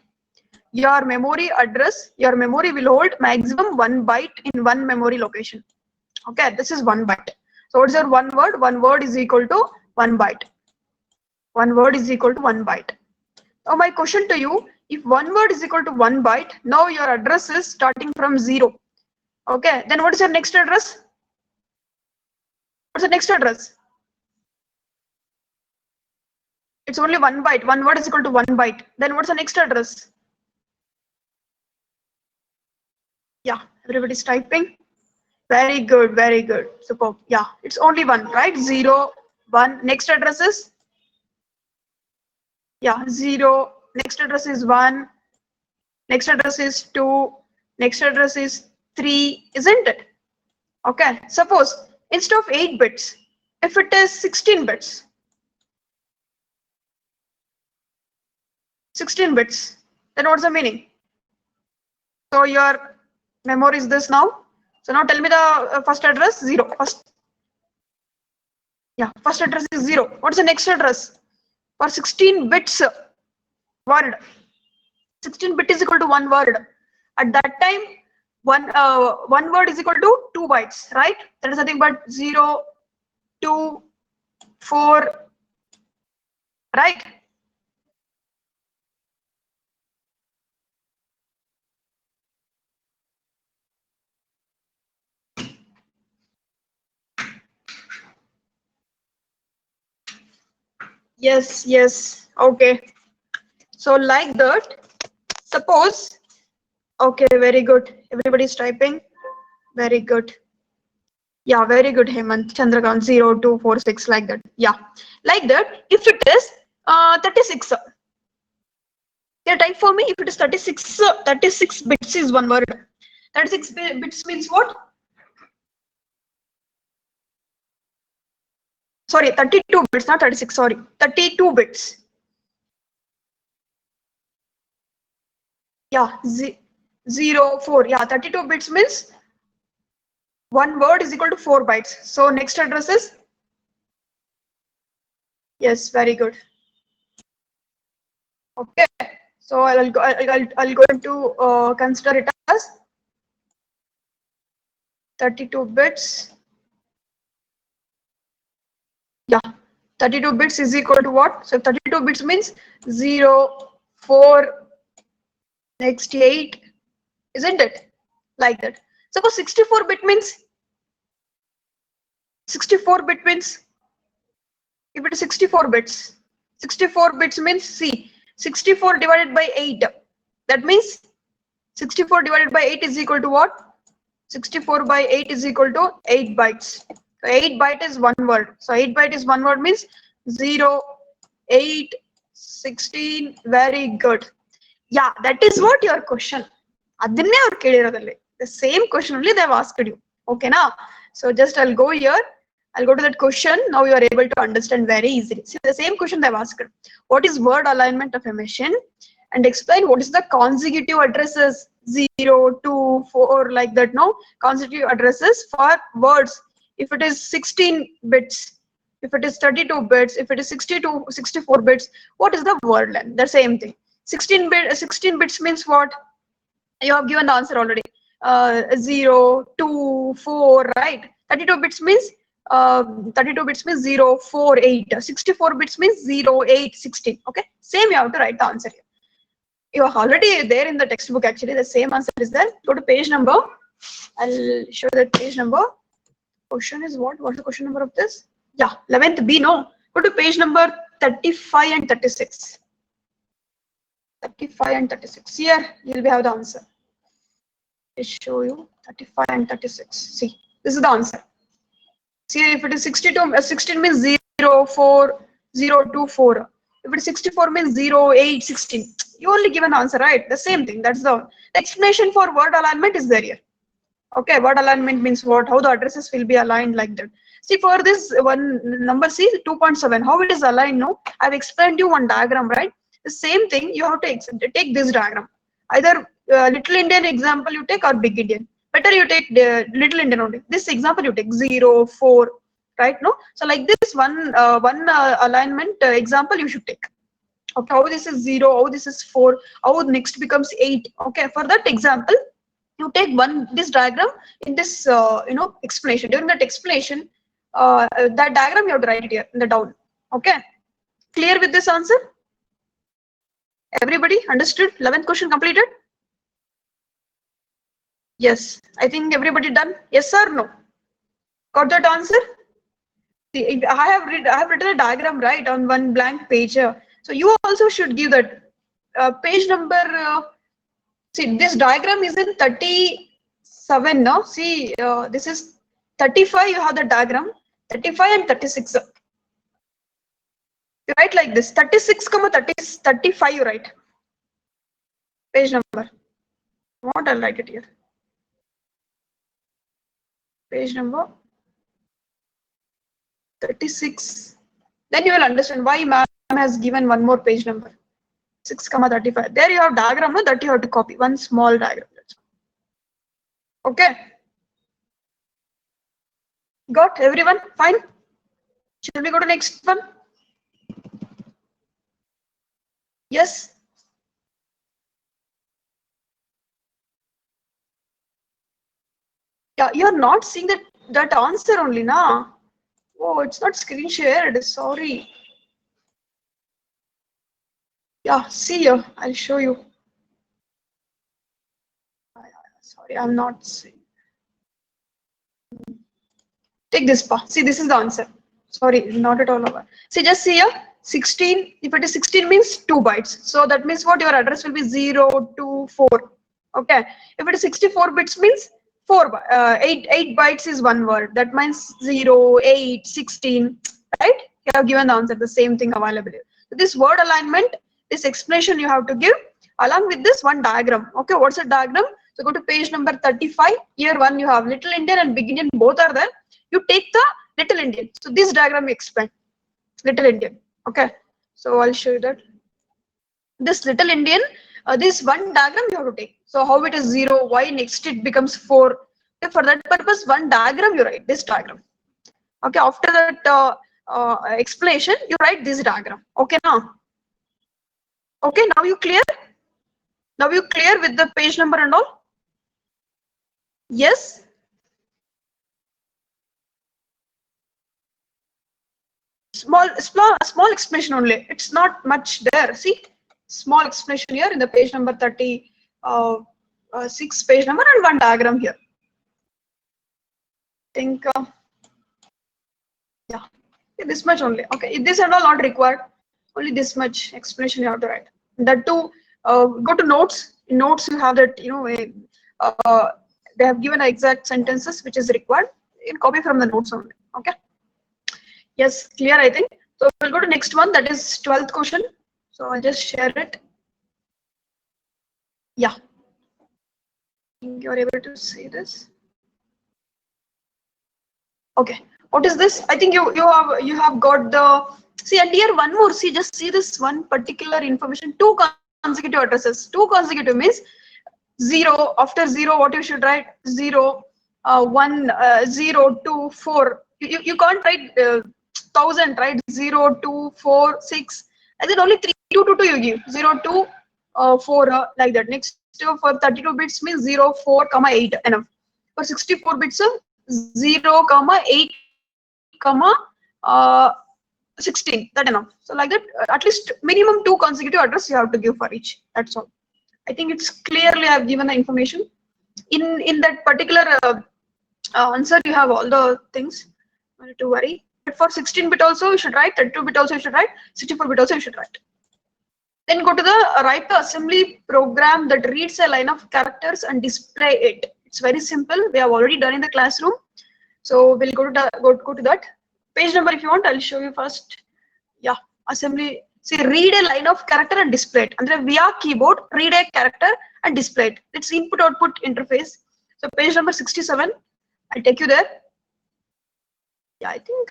Your memory address, your memory will hold maximum 1 byte in one memory location. Okay, this is 1 byte. So what's your one word? One word is equal to 1 byte. One word is equal to 1 byte. Now my question to you, if one word is equal to 1 byte, now your address is starting from 0. Okay, then what is your next address? What's the next address? It's only 1 byte. One word is equal to 1 byte. Then what's the next address? Yeah, everybody's typing. Very good, very good. Superb. Yeah, it's only 1, right? 0, 1. Next address is? Yeah, 0. Next address is 1. Next address is 2. Next address is 3, isn't it? Okay, suppose instead of 8 bits, if it is 16 bits, 16 bits, then what's the meaning? So your memory is this now. So now tell me the first address, 0. First address is 0. What's the next address? For 16 bits word, 16 bit is equal to 1 word. At that time, one word is equal to 2 bytes, right? That is nothing but 0, 2, 4, right? Yes, yes. Okay. So like that, suppose, okay, very good. Everybody's typing. Very good. Yeah, very good, Hemant. Chandrakant 0, 2, 4, 6, like that. Yeah. Like that, if it is 36. Can you type for me? If it is 36, 36 bits is one word. 36 bits means what? Sorry, 32 bits, not 36, sorry. 32 bits. Yeah, 0, 4. Yeah, 32 bits means one word is equal to 4 bytes. So next address is Yes, very good. Okay, so I'll going to consider it as 32 bits. Yeah, 32 bits is equal to what? So 32 bits means 0, 4, next 8, isn't it? Like that. Suppose 64 bit means 64 bit means if it is 64 bits, 64 bits means see 64 divided by 8. That means 64 divided by 8 is equal to what? 64 by 8 is equal to 8 bytes. So 8 byte is one word. So 8 byte is one word means 0, 8, 16. Very good. Yeah, that is what your question. The same question only they have asked you. Okay, now. So just I'll go here. I'll go to that question. Now you are able to understand very easily. See, the same question they've asked. What is word alignment of a machine? And explain what is the consecutive addresses 0, 2, 4 like that. No consecutive addresses for words. If it is 16 bits, if it is 32 bits, if it is 62, 64 bits, what is the word length? The same thing. 16 bits means what? You have given the answer already. 0, 2, 4, right? 32 bits means 0, 4, 8. 64 bits means 0, 8, 16. Okay, same you have to write the answer here. You are already there in the textbook actually. The same answer is there. Go to page number. I'll show that page number. Question is what? What's the question number of this? Yeah, 11th B. No. Go to page number 35 and 36. 35 and 36. Here you'll have the answer. I show you 35 and 36. See, this is the answer. See, if it is 62, 16 means 0, 4, 0, 2, 4. If it is 64 means 0, 8, 16. You only give an answer, right? The same thing. That's the explanation for word alignment is there here. Okay, word alignment means what? How the addresses will be aligned like that. See, for this one number C 2.7, how it is aligned? No, I've explained you one diagram, right? The same thing you have to take this diagram. Either Little Indian example you take or Big Indian. Better you take the Little Indian only. This example you take 0, 4, right? No, so like this one alignment example you should take. Okay, how this is 0, how this is 4, how next becomes 8. Okay, for that example you take this diagram in this explanation. During that explanation, that diagram you have to write it here in the down. Okay, clear with this answer? Everybody understood? 11th question completed? Yes, I think everybody done. Yes or no? Got that answer? See, I have written a diagram right on one blank page here. So you also should give that page number. See, this diagram is in 37 now. See, this is 35. You have the diagram 35 and 36. You write like this 36, 35. You write page number. What I'll write it here. Page number 36. Then you will understand why ma'am has given one more page number 6, 35. There you have diagram, no, that you have to copy one small diagram. Okay. Got everyone? Fine. Shall we go to next one? Yes. Yeah, you're not seeing that answer only, na? Oh, it's not screen shared. Sorry. Yeah, see here. I'll show you. Sorry, I'm not seeing. Take this part. See, this is the answer. Sorry, not at all over. See, just see here. 16. If it is 16 means 2 bytes. So that means what your address will be 0, 2, 4. Okay. If it is 64 bits means 8 bytes is one word. That means 0, 8, 16. Right? You have given the answer. The same thing available. So this word alignment, this explanation you have to give along with this one diagram. Okay. What's the diagram? So go to page number 35. Here one you have Little Indian and Big Indian. Both are there. You take the Little Indian. So this diagram you explain. Little Indian. Okay. So I'll show you that. This Little Indian, this one diagram you have to take. So how it is 0, why next it becomes 4. Okay, for that purpose, one diagram you write, this diagram. Okay, after that, explanation, you write this diagram. Okay now? Okay, now you clear? Now you clear with the page number and all? Yes? Small explanation only. It's not much there. See, small explanation here in the page number 36 page number and one diagram here. I think yeah, this much only. Okay, this and all not required. Only this much explanation you have to write. That too, go to notes. In notes you have that, you know, they have given exact sentences which is required. You can copy from the notes only. Okay. Yes, clear, I think. So we'll go to next one, that is 12th question. So I'll just share it. Yeah. You're able to see this. Okay. What is this? I think you have got the, see, and here one more. See, just see this one particular information. Two consecutive addresses. Two consecutive means 0. After 0, what you should write? 0, 1, 0, 2, 4. You can't write 1000, right? 0, 2, 4, 6. And then only 3, 2, 2, 2 you give. 0, 2, 4, like that. Next, for 32 bits means 0, 4, 8. Enough. For 64 bits, 0, 8, 16. That enough. So like that, at least minimum 2 consecutive address you have to give for each. That's all. I think it's clearly I've given the information. In that particular answer, you have all the things. No need to worry. But for 16-bit also you should write, 32-bit also you should write, 64-bit also you should write. Then go to the write the assembly program that reads a line of characters and display it. It's very simple. We have already done in the classroom. So we'll go to that. Page number if you want, I'll show you first. Yeah, assembly. See, read a line of character and display it. And then via keyboard, read a character and display it. It's input-output interface. So page number 67. I'll take you there. Yeah, I think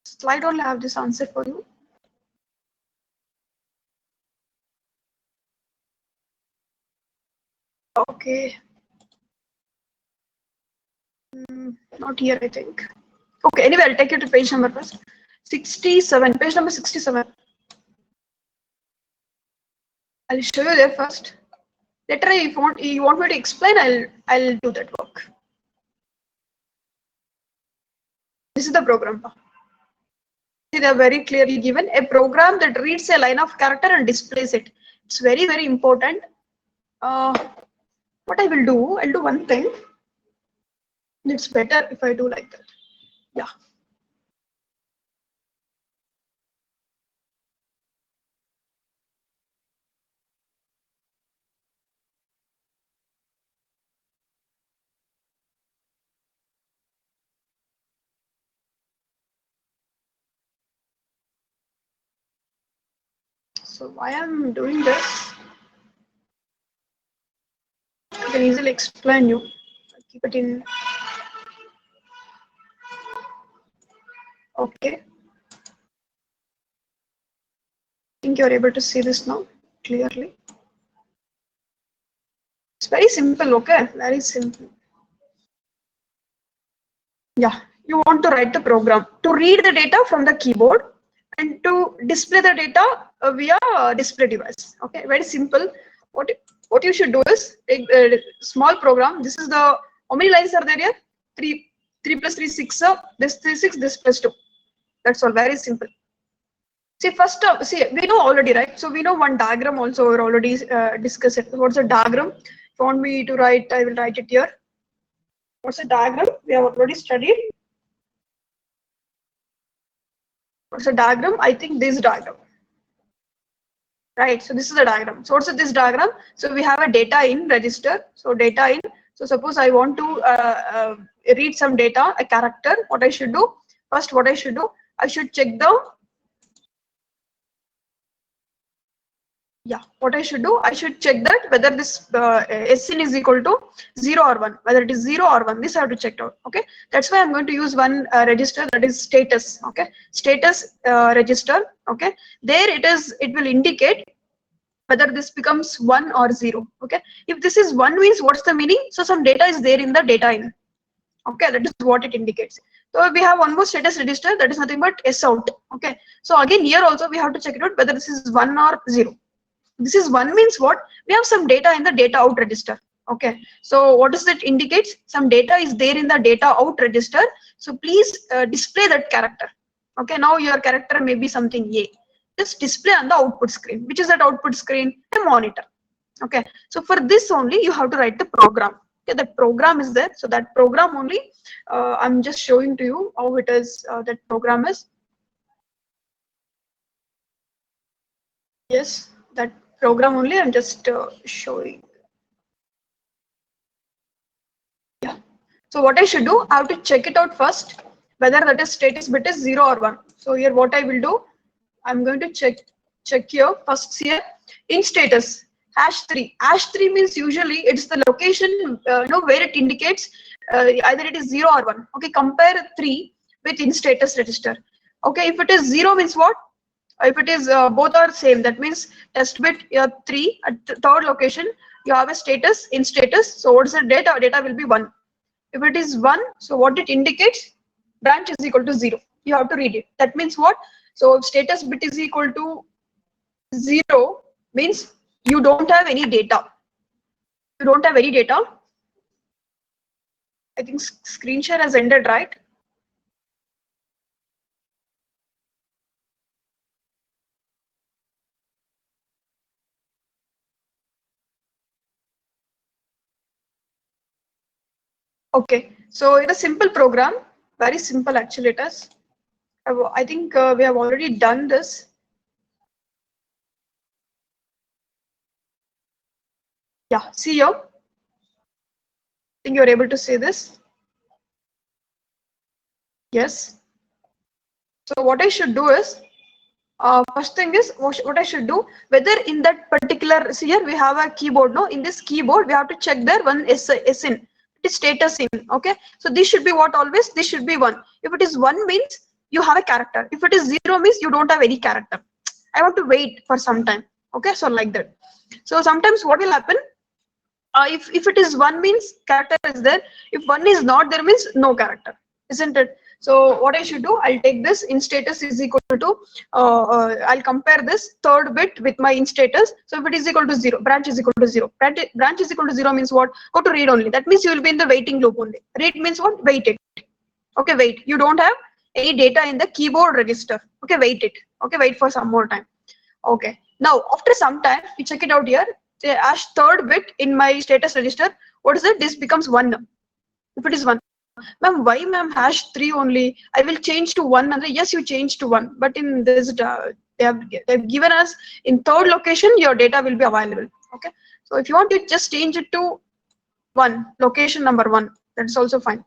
slide only have this answer for you. Okay. Not here, I think. Okay, anyway, I'll take you to page number first. 67, page number 67. I'll show you there first. Later, if you want me to explain, I'll do that work. This is the program. See, they are very clearly given a program that reads a line of character and displays it. It's very, very important. What I will do, I'll do one thing. It's better if I do like that. Yeah. So why I'm doing this, I can easily explain you. I'll keep it in. Okay. I think you're able to see this now clearly. It's very simple, okay? Very simple. Yeah, you want to write the program to read the data from the keyboard and to display the data via display device. Okay, very simple. What you should do is take a small program. This is the, how many lines are there here? 3 plus 3, 6. This 3, 6, this plus 2. That's all, very simple. See, first, see, we know already, right? So we know one diagram also, we're already discussed it. What's a diagram? If you want me to write, I will write it here. What's a diagram? We have already studied. What's a diagram? I think this diagram. Right, so this is a diagram. So what's this diagram? So we have a data in register. So data in. So suppose I want to read some data, a character. What I should do? First, what I should do? I should check the. Yeah, what I should do? I should check that whether this SIN is equal to 0 or 1. Whether it is 0 or 1, this I have to check out. Okay, that's why I'm going to use one register, that is status. Okay, status register. Okay, there it is. It will indicate whether this becomes 1 or 0. Okay, if this is 1 means what's the meaning? So some data is there in the data in. Okay, that is what it indicates. So we have one more status register, that is nothing but S out. Okay. So again here also we have to check it out whether this is 1 or 0. This is 1 means what? We have some data in the data out register. Okay. So what does that indicates? Some data is there in the data out register. So please display that character. Okay. Now your character may be something A. Just display on the output screen. Which is that output screen? A monitor. Okay. So for this only you have to write the program. Okay. That program is there. So that program only I'm just showing to you how it is. That program is. Yes. That program only I'm just showing. Yeah. So what I should do, I have to check it out first whether that is status bit is 0 or 1. So here what I will do, I'm going to check here first here in status #3. #3 means usually it's the location where it indicates either it is 0 or 1. Okay, compare 3 with in status register. Okay, if it is 0 means what? If it is both are same, that means test bit 3 at the third location you have a status in status. So what is the data? Data will be 1. If it is 1, so what it indicates? Branch is equal to 0. You have to read it. That means what? So if status bit is equal to 0 means you don't have any data. You don't have any data. I think screen share has ended, right? Okay, so it's a simple program, very simple actually it is. I think we have already done this. Yeah, see here. I think you're able to see this. Yes. So what I should do is, first thing is what I should do, whether in that particular, see here we have a keyboard. No, in this keyboard we have to check there one S in. It is status in. Okay, so this should be what always. This should be 1. If it is 1 means you have a character. If it is 0 means you don't have any character. I want to wait for some time. Okay, so like that. So sometimes what will happen? If it is 1 means character is there. If 1 is not there means no character, isn't it? So what I should do, I'll take this in status is equal to, I'll compare this third bit with my in status. So if it is equal to 0, branch is equal to 0. Branch is equal to 0 means what? Go to read only. That means you will be in the waiting loop only. Read means what? Wait it. Okay, wait. You don't have any data in the keyboard register. Okay, wait it. Okay, wait for some more time. Okay. Now after some time, we check it out here. The third bit in my status register. What is it? This becomes 1. If it is 1. Ma'am, why ma'am #3 only? I will change to 1. And yes, you change to 1. But in this, they've given us in third location, your data will be available. Okay. So if you want to just change it to 1, location number 1, that's also fine.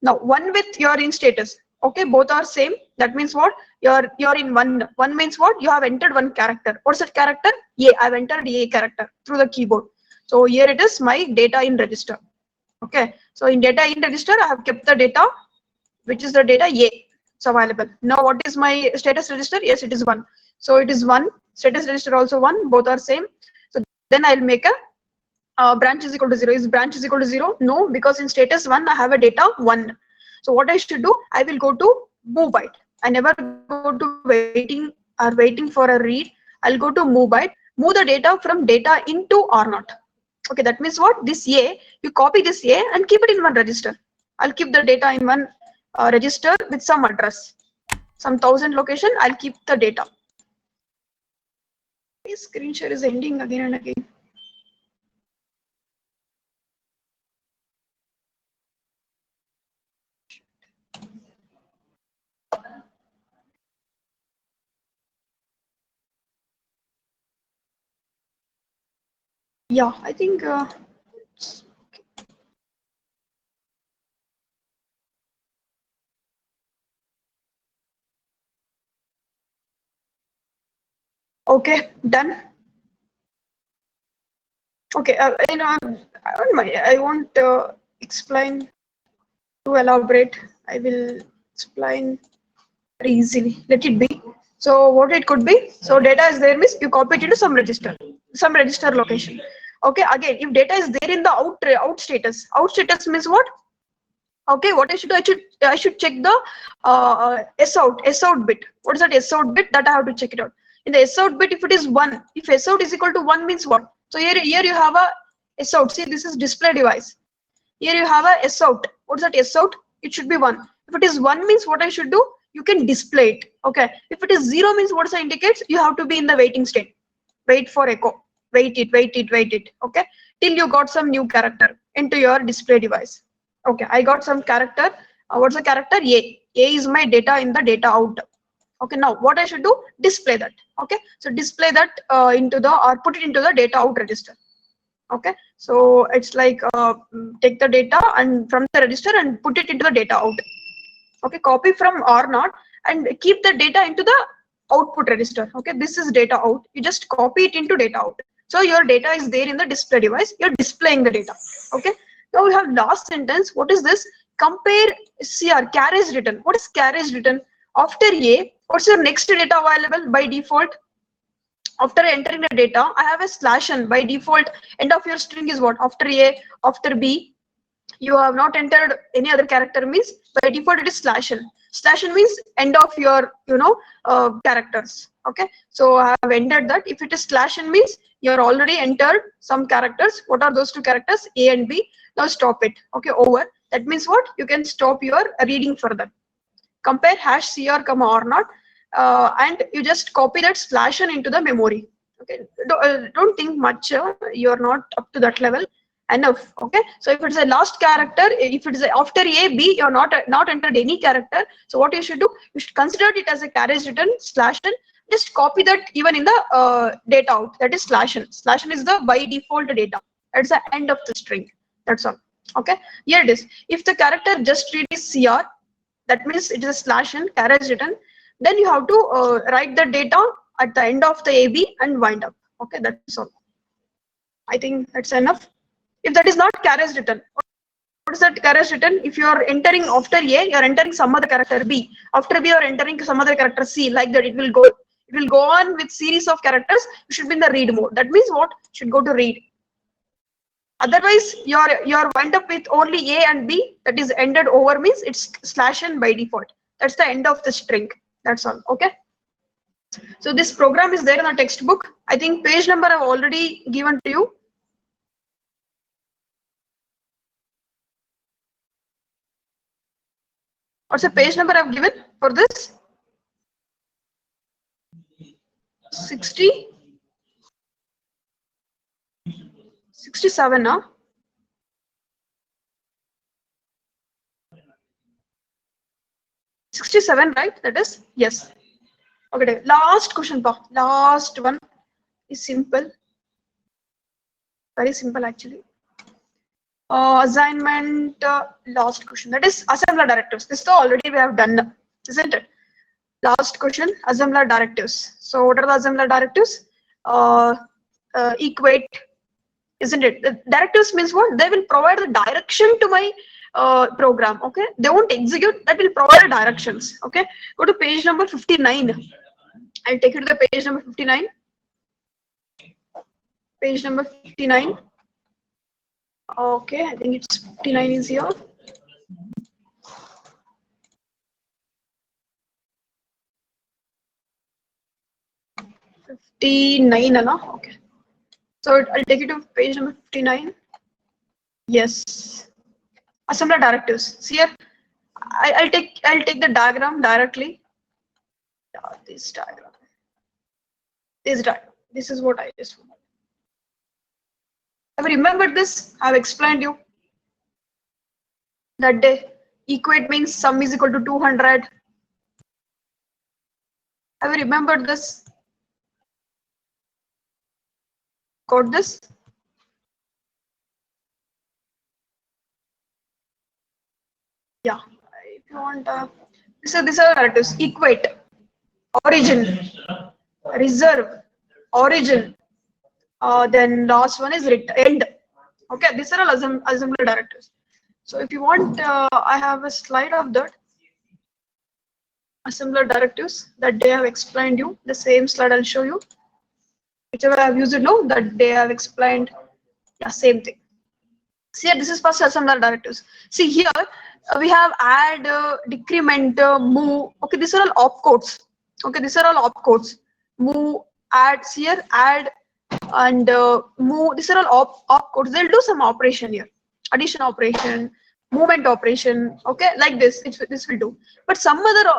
Now 1 with your in status. Okay, both are same. That means what? You're in 1. 1 means what? You have entered one character. What's that character? A. I've entered A character through the keyboard. So here it is my data in register. Okay, so in data in register, I have kept the data, which is the data A. It's available. Now what is my status register? Yes, it is 1. So it is 1. Status register also 1. Both are same. So then I'll make a branch is equal to 0. Is branch is equal to 0? No, because in status 1 I have a data 1. So what I should do, I will go to move byte. I never go to waiting for a read. I'll go to move byte, move the data from data into R0. Okay, that means what? This A, you copy this A and keep it in one register. I'll keep the data in one register with some address, some 1000 location. I'll keep the data. This screen share is ending again and again. Yeah, I think okay, done. Okay, I don't mind. I won't explain to elaborate. I will explain very easily. Let it be. So what it could be? So data is there means you copy it into some register location. Okay, again, if data is there in the out status means what? Okay, what I should do? I should check the S out bit. What is that S out bit? That I have to check it out. In the S out bit, if it is 1, if S out is equal to 1 means what? So here you have a S out. See, this is display device. Here you have a S out. What is that S out? It should be 1. If it is 1 means what I should do? You can display it. Okay. If it is 0 means what does it indicates? You have to be in the waiting state. Wait for echo. Wait it. Okay. Till you got some new character into your display device. Okay, I got some character. What's the character? A. A is my data in the data out. Okay, now what I should do? Display that. Okay, so display that into the or put it into the data out register. Okay, so it's like take the data and from the register and put it into the data out. Okay, copy from R0 and keep the data into the output register. Okay, this is data out. You just copy it into data out. So your data is there in the display device. You're displaying the data. Okay. Now we have last sentence. What is this? Compare CR, carriage return. What is carriage return? After A, what's your next data available by default? After entering the data, I have a /n by default. End of your string is what? After A, after B, you have not entered any other character means by default it is /n. /n means end of your characters. Okay, so I have entered that. If it is /n means you are already entered some characters. What are those two characters? A and B. Now stop it. Okay, over. That means what? You can stop your reading further. Compare #cr, R0, and you just copy that /n into the memory. Okay, don't think much. You're not up to that level. Enough. Okay, so if it's a last character, if it is after A, B, you're not entered any character. So what you should do? You should consider it as a carriage return /n. Just copy that even in the data out. That is /n. /n is the by default data. That's the end of the string. That's all. Okay. Here it is. If the character just read is CR, that means it is a /n carriage return. Then you have to write the data at the end of the AB and wind up. Okay, that's all. I think that's enough. If that is not carriage return, what is that carriage return? If you are entering after A, you are entering some other character B. After B, you are entering some other character C. Like that, it will go. It will go on with series of characters. You should be in the read mode. That means what? Should go to read. Otherwise, you're wind up with only A and B. That is ended over means it's /n by default. That's the end of the string. That's all. Okay. So this program is there in the textbook. I think page number I've already given to you. What's the page number I've given for this? 60? 67, huh? $67, right? That is? Yes. Okay, last question, pa. Last one is simple. Very simple, actually. Assignment, last question. That is assembler directives. This already we have done, isn't it? Last question, assembler directives. So what are the assembler directives? Equate, isn't it? The directives means what? They will provide the direction to my program. Okay, they won't execute. That will provide the directions. Okay, go to page number 59. I'll take you to the page number 59. Page number 59. Okay, I think it's 59 is here. Okay. So I'll take you to page number 59. Yes. Assembler directives. See here. I'll take the diagram directly. This diagram. This is what I just want. Have you remembered this? I've explained you that day. Equate means sum is equal to 200. Have you remembered this? Got this? Yeah. If you want, these are directives. Equate, origin, reserve, origin. Then last one is end. Okay, these are all assembler directives. So if you want, I have a slide of that. Assembler directives that they have explained you. The same slide I'll show you. Whichever I have used it now, that they have explained. Yeah, same thing. See here, this is first assembler directives. See here, we have add, decrement, move. Okay, these are all opcodes. Okay, these are all opcodes. Move, add here, add, and move. These are all opcodes. They'll do some operation here, addition operation, movement operation. Okay, like this. This will do. But some other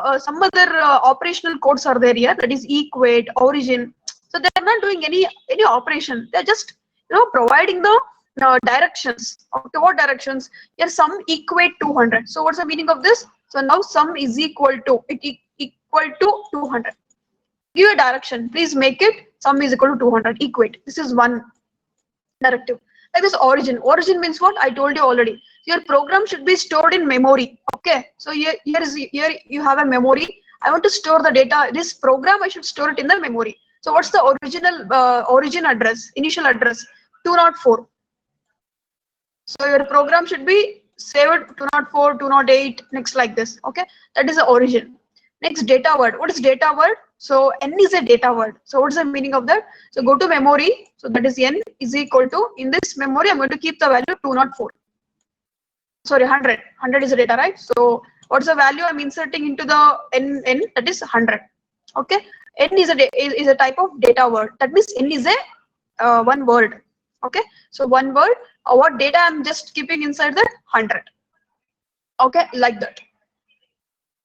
operational codes are there here. That is equate, origin. So they're not doing any operation. They're just providing the directions. Okay, what directions? Here sum equate 200. So what's the meaning of this? So now sum is equal to equal to 200. Give a direction. Please make it sum is equal to 200. Equate. This is one directive. Like this origin. Origin means what? I told you already. Your program should be stored in memory. Okay. So here you have a memory. I want to store the data. This program I should store it in the memory. So what's the original origin address? Initial address 204. So your program should be saved 204, 208, next like this. Okay, that is the origin. Next, data word. What is data word? So n is a data word. So what's the meaning of that? So go to memory. So that is n is equal to, in this memory I'm going to keep the value 204. Sorry, 100. 100 is the data, right? So what's the value I'm inserting into the n? That is 100. Okay, n is a type of data word. That means n is a one word. Okay, so one word. What data I'm just keeping inside that? 100. Okay, like that.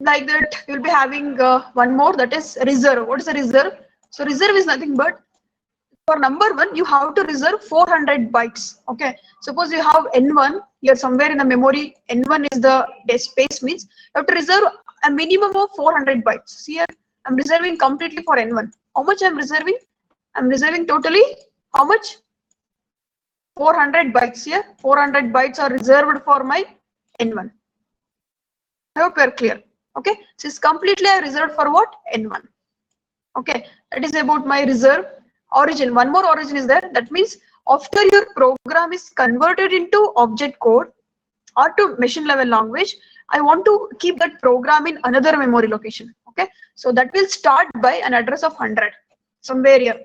Like that, you'll be having one more, that is reserve. What is a reserve? So reserve is nothing but, for number one, you have to reserve 400 bytes. Okay, suppose you have n1, you're somewhere in the memory, n1 is the space, means you have to reserve a minimum of 400 bytes. See here, I'm reserving completely for n1. How much I'm reserving? I'm reserving totally how much? 400 bytes here. 400 bytes are reserved for my n1. I hope you're clear. Okay, so it's completely reserved for what? n1. Okay, that is about my reserve. Origin, one more origin is there. That means after your program is converted into object code or to machine level language, I want to keep that program in another memory location. Okay, so that will start by an address of 100 somewhere here.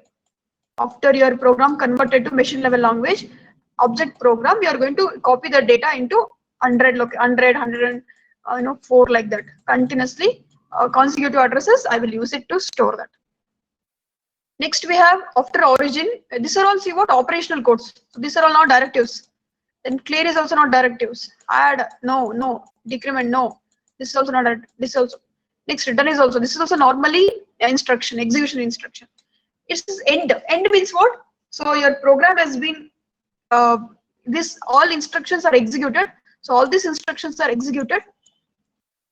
After your program converted to machine level language object program, you are going to copy the data into 100, 4 like that. Continuously consecutive addresses, I will use it to store that. Next we have after origin. These are all, see what, operational codes. So these are all not directives. Then clear is also not directives. Add, no. Decrement, no. This is also not. This also. Next, return is also. This is also normally instruction, execution instruction. It's end. End means what? So your program has been, this all instructions are executed. So all these instructions are executed.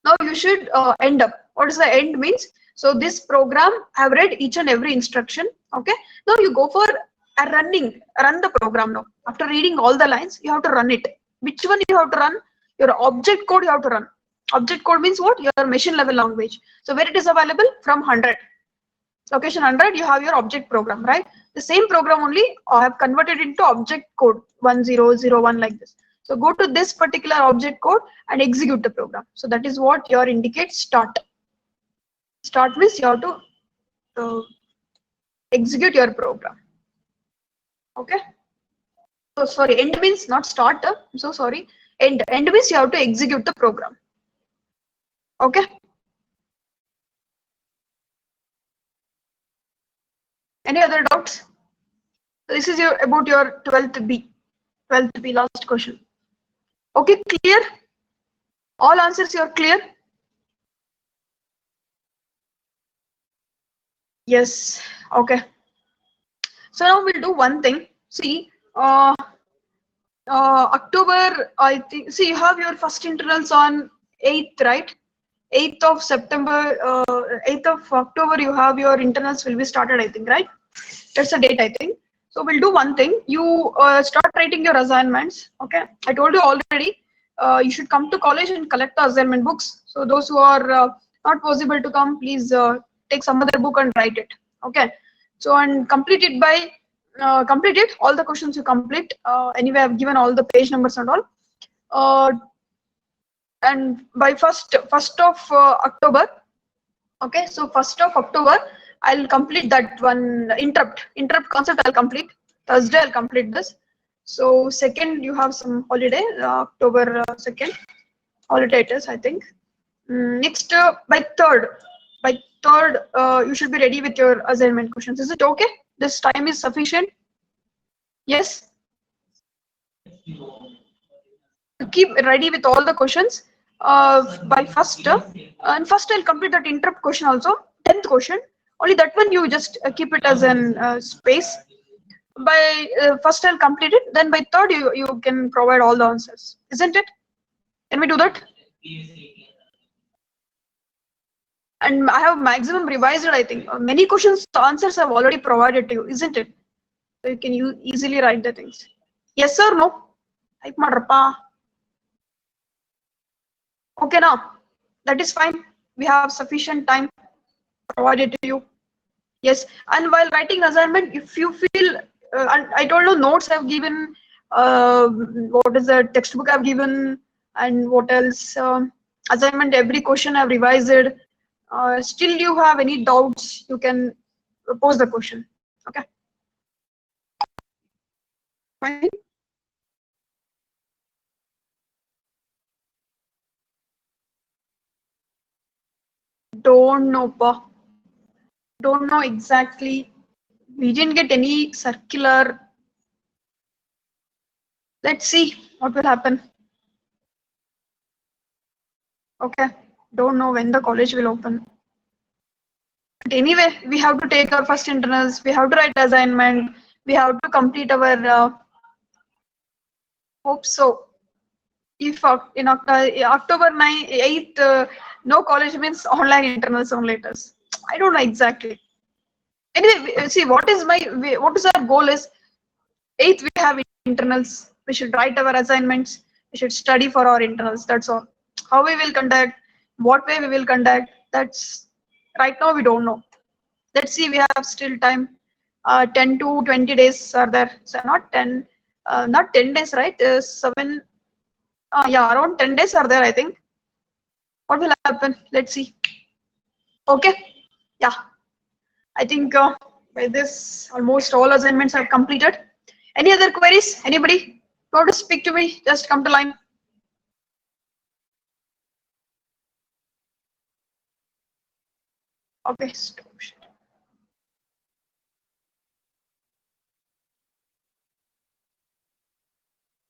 Now you should end up. What does the end means? So this program have read each and every instruction. Okay. Now you go for a run the program now. After reading all the lines, you have to run it. Which one you have to run? Your object code you have to run. Object code means what? Your machine level language. So where it is available? From 100. Location 100, you have your object program, right? The same program only I have converted into object code 1001 like this. So go to this particular object code and execute the program. So that is what your indicates start. Start means you have to execute your program. Okay. So sorry, end means not start. I'm so sorry. End means you have to execute the program. Okay. Any other doubts? This is about your 12th B last question. Okay, clear? All answers you're clear? Yes. Okay. So now we'll do one thing. See, October, I think. See, you have your first internals on 8th, right? 8th of September, 8th of October, you have your internals will be started, I think, right? That's the date, I think. So we'll do one thing. You start writing your assignments. Okay. I told you already. You should come to college and collect the assignment books. So those who are not possible to come, please take some other book and write it. Okay. So and complete it by complete it. All the questions you complete. Anyway, I've given all the page numbers and all. And by 1st of October. Okay. So 1st of October. I'll complete that one interrupt concept. I'll complete Thursday. I'll complete this. So 2nd, you have some holiday, October 2nd. holiday it is, I think. Next, by third, you should be ready with your assignment questions. Is it okay? This time is sufficient? Yes? Keep ready with all the questions by first. And first I'll complete that interrupt question also. 10th question. Only that one you just keep it as an space. By first I'll complete it. Then by third you can provide all the answers. Isn't it? Can we do that? And I have maximum revised it, I think. Many questions, answers I've already provided to you, isn't it? So you can easily write the things. Yes or no? Type madrappa. Okay, now that is fine. We have sufficient time provided to you. Yes, and while writing assignment, if you feel, I don't know, notes I've given, what is the textbook I've given, and what else, assignment, every question I've revised it. Still you have any doubts, you can pose the question. Okay. Fine. Don't know, pa. Don't know exactly. We didn't get any circular. Let's see what will happen. Okay. Don't know when the college will open. But anyway, we have to take our first internals. We have to write assignment. We have to complete our. Hope so. If in October 9th, 8th, no college means online internals only it is. I don't know exactly. Anyway, see what is our goal is 8th we have internals. We should write our assignments. We should study for our internals. That's all. How we will conduct, what way we will conduct. That's right now we don't know. Let's see. We have still time. 10 to 20 days are there. So not 10, not 10 days, right? 7. Yeah, around 10 days are there, I think. What will happen? Let's see. Okay. Yeah. I think by this, almost all assignments are completed. Any other queries? Anybody want to speak to me? Just come to line. Okay. Stop.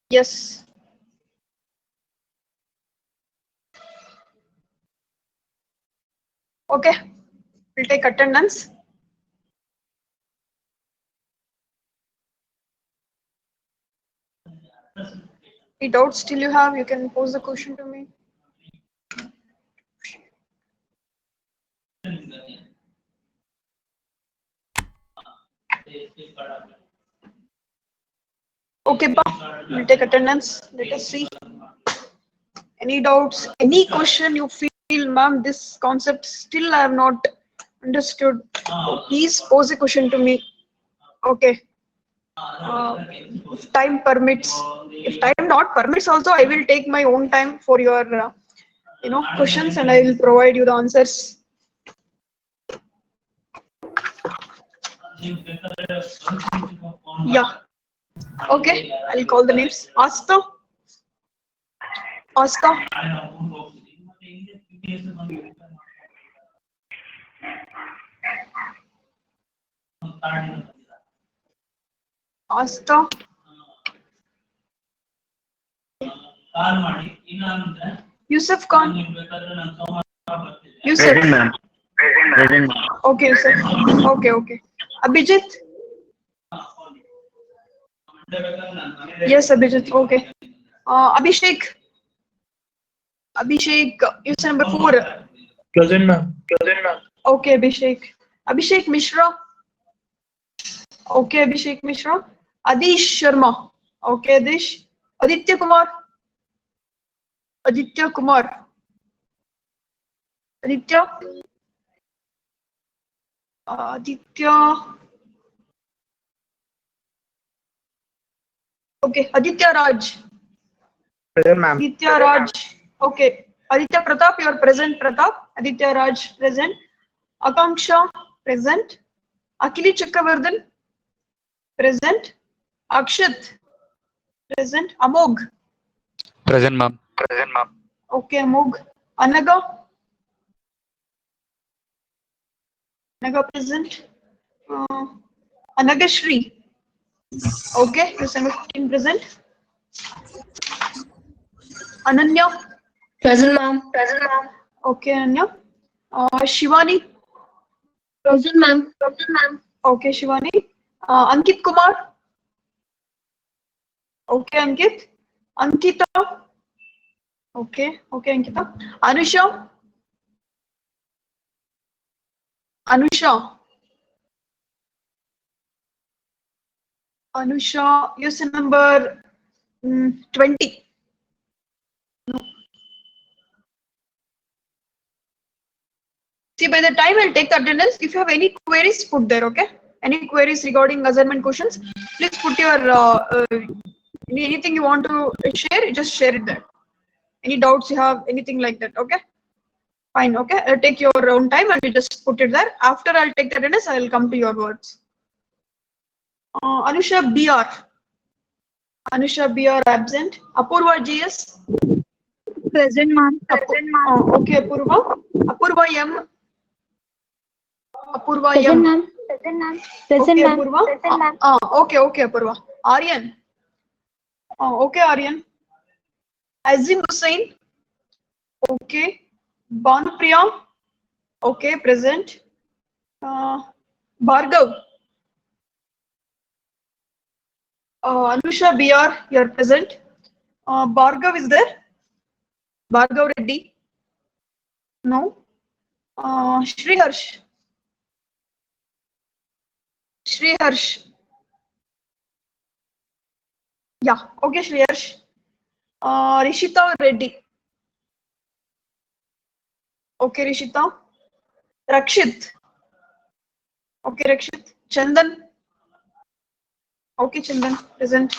Yes. Okay. We'll take attendance. Any doubts still you have? You can pose the question to me. Okay, pa. We'll take attendance. Let us see. Any doubts? Any question you feel, ma'am, this concept still I have not understood. Please pose a question to me. Okay. If time permits, if time not permits also, I will take my own time for your questions and I will provide you the answers. Yeah. Okay, I'll call the names. Asta. Asta. Asta. Yusuf Khan. Yusuf. Present, ma'am. Present, ma'am. Okay, Yusuf. Okay. Abhijit. Yes, Abhijit. Okay. Abhishek. Abhishek, you said number 4. Present, ma'am. Okay, Abhishek. Abhishek Mishra. Okay, Abhishek Mishra. Adish Sharma. Okay, Adish. Aditya Kumar. Aditya. Okay, Aditya Raj. Present, ma'am. Aditya Raj. Okay. Aditya Pratap, you are present, Pratap. Aditya Raj, present. Akanksha, present. Akili Chakravartan, present. Akshat, present. Amog. Present, ma'am. Okay, Mug. Anaga. Anaga present. Anagashri. Okay, you send 15 present. Ananya. Present, ma'am. Okay, Ananya. Shivani. Present, ma'am. Okay, Shivani. Ankit Kumar. Okay, Ankit. Ankita. Okay, Ankita. Anusha. Anusha, yes, number 20. See, by the time I'll take the attendance, if you have any queries, put there, okay? Any queries regarding assignment questions, please put your, anything you want to share, just share it there. Any doubts you have, anything like that, okay? Fine, okay? I'll take your own time and you just put it there. After I'll take the attendance, I'll come to your words. Anusha BR. Anusha BR absent. Apurva GS. Present, ma'am. Okay, Apurva. Apurva M. Apurva Present, M. ma'am. Okay, Apurva. Okay, Apurva. Aryan. Okay, Aryan. Azim Hussain. Okay. Banupriya. Okay, present. Bhargav. Anusha BR, you're present. Bhargav is there? Bhargav Reddy? No. Sriharsh. Yeah, okay, Sriharsh. Rishita Reddy. Okay, Rishita. Rakshit. Okay, Rakshit. Chandan. Okay, Chandan, present.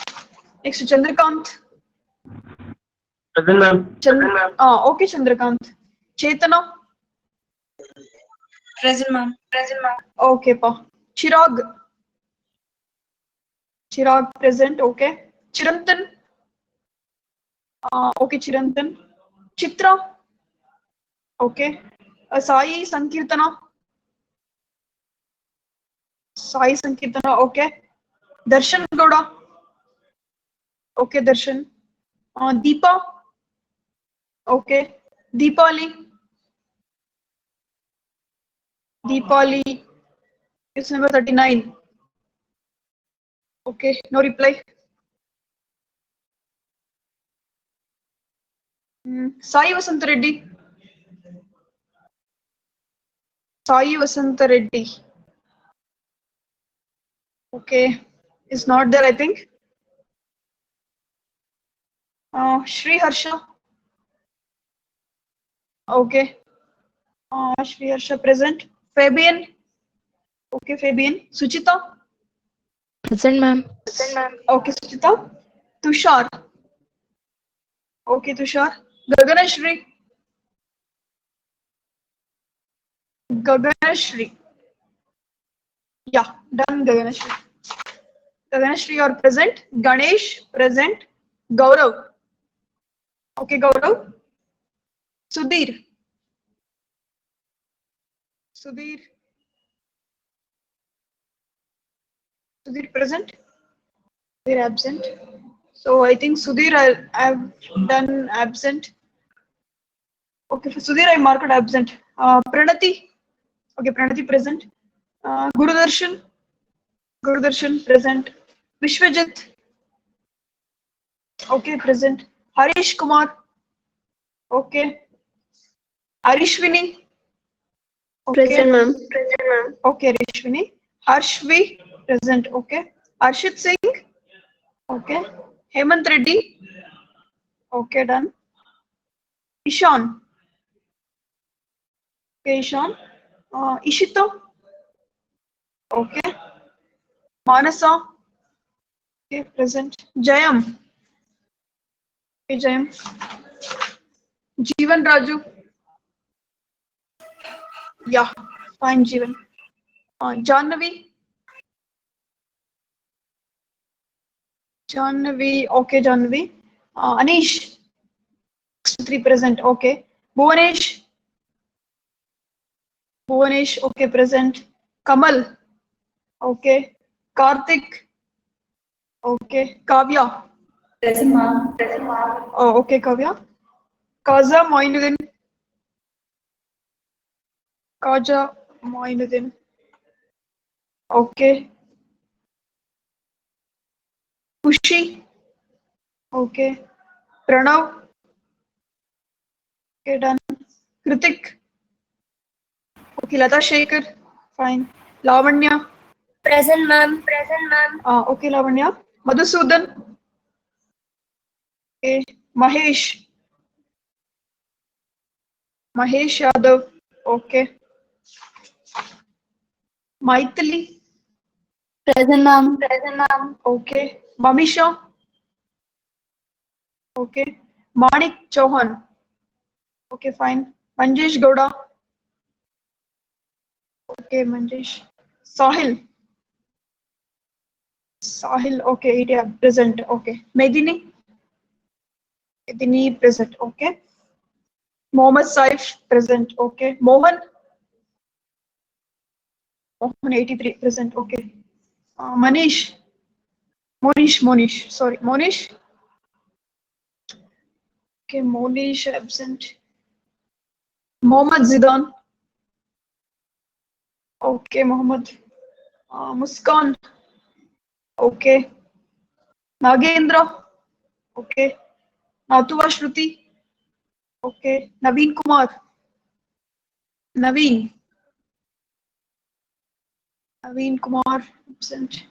Next, Chandrakant. Present, ma'am. Okay, Chandrakant. Chetana. Present, ma'am. Okay, pa. Chirag. Chirag present. Okay. Chirantan. Okay, Chirantan. Chitra. Okay. Sai Sankirtana. Okay. Darshan Gowda. Okay, Darshan. Deepa. Okay. Deepali. It's number 39. Okay, no reply. Sai Vasant Reddy. Okay, is not there, I think. Shri Harsha. Okay. Shri Harsha present. Fabian. Okay, Fabian. Suchita. Present, ma'am. Okay, Suchita. Tushar. Okay, Tushar. Gaganashri. Yeah, done, Gaganashri. Gaganashri, you're present. Ganesh, present. Gaurav. Okay, Gaurav. Sudhir. Sudhir present. Sudhir absent. So I think Sudhir I've done absent. Okay, for Sudhir I marked absent. Pranati. Okay, Pranati present. Gurudarshan present. Vishwajit. Okay, present. Harish Kumar. Okay. Arishwini. Okay. Present, ma'am. Okay, Arishwini. Harshvi present. Okay. Arshit Singh. Okay. Hemant Reddy. Okay, done. Ishan. Okay, Ishan. Ishita. Okay. Manasa. Okay, present. Jayam. Okay, Jayam. Jeevan Raju. Yeah, fine, Jeevan. Janvi. Okay, Janvi. Anish. 3 present. Okay. Bhuvanesh. Bhuvanesh. Okay, present. Kamal. Okay. Karthik. Okay. Kavya. Present, ma'am. Oh, okay, Kavya. Kaza Moinuddin. Kaja Moinuddin. Okay. Kushi. Okay. Pranav. Okay, done. Kritik. Okay, Lata Shekhar. Fine. Lavanya. Present, ma'am. Okay, Lavanya. Madhusudan. Okay. Mahesh. Mahesh Yadav. Okay. Maithili. Present, ma'am. Okay. Mamisha. Okay. Manik Chauhan. Okay, fine. Manjesh Gowda. Okay, Manjesh. Sahil. Sahil. Okay, yeah, present. Okay. Medini. Medini present. Okay. Mohammed Saif present. Okay. Mohan. Mohan 83 present. Okay. Manish. Monish. Sorry. Monish. Okay. Monish absent. Mohammad Zidan. Okay. Mohammed. Muskan. Okay. Nagendra. Okay. Natuva Shruti. Okay. Naveen Kumar. Naveen. Naveen Kumar absent.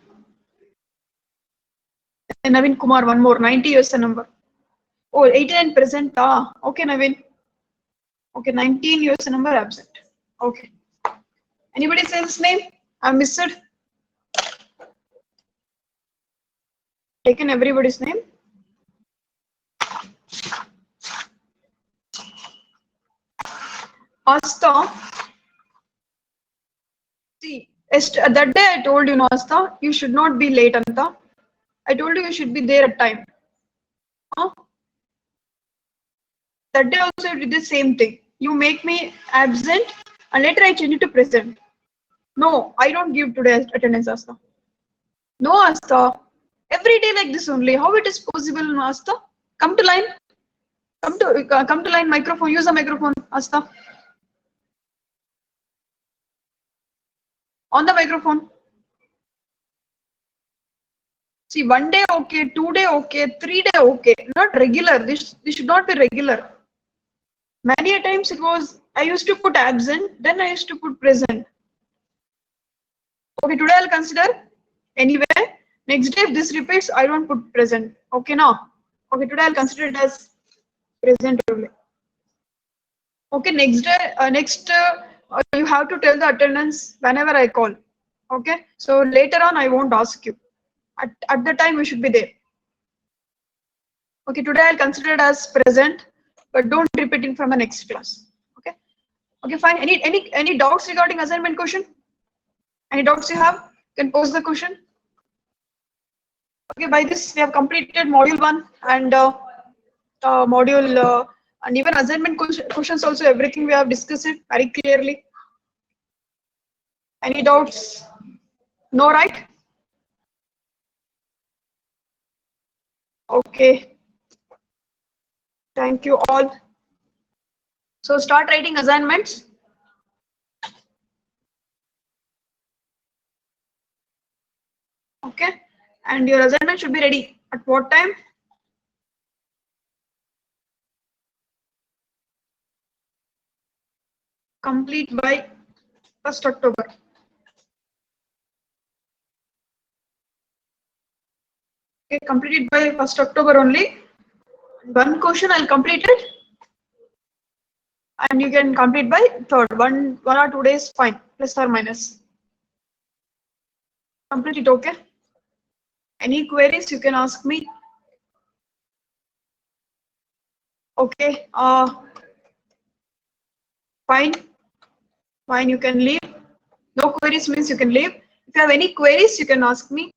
And Naveen Kumar, one more. 90 is the number. Oh, 89 present. Okay, Naveen. Okay, 19 years the number absent. Okay. Anybody say this name? I missed it. Taken everybody's name. Asta. See, that day I told you, no, Asta, you should not be late, Anta. I told you should be there at time. Huh? That day also you did the same thing. You make me absent and later I change it to present. No, I don't give today attendance, Asta. No, Asta. Every day like this only. How it is possible, Asta? Come to line. Come to line. Microphone. Use the microphone, Asta. On the microphone. See, 1 day okay, 2 day okay, 3 day okay. Not regular. This should not be regular. Many a times it was. I used to put absent. Then I used to put present. Okay, today I'll consider anyway. Next day, if this repeats, I don't put present. Okay, now. Okay, today I'll consider it as present only. Okay, next day, you have to tell the attendance whenever I call. Okay, so later on I won't ask you. At the time we should be there. Okay, today I'll consider it as present, but don't repeat it from the next class. Okay. Okay, fine. Any doubts regarding assignment question? Any doubts you have? You can pose the question. Okay, by this we have completed module 1 and module and even assignment questions also. Everything we have discussed it very clearly. Any doubts? No, right? Okay. Thank you all. So start writing assignments. Okay. And your assignment should be ready at what time? Complete by 1st October. Okay, complete it by 1st October only. One question I'll complete it. And you can complete by 3rd. One or 2 days, fine, plus or minus. Complete it, okay? Any queries you can ask me. Okay, fine. Fine, you can leave. No queries means you can leave. If you have any queries, you can ask me.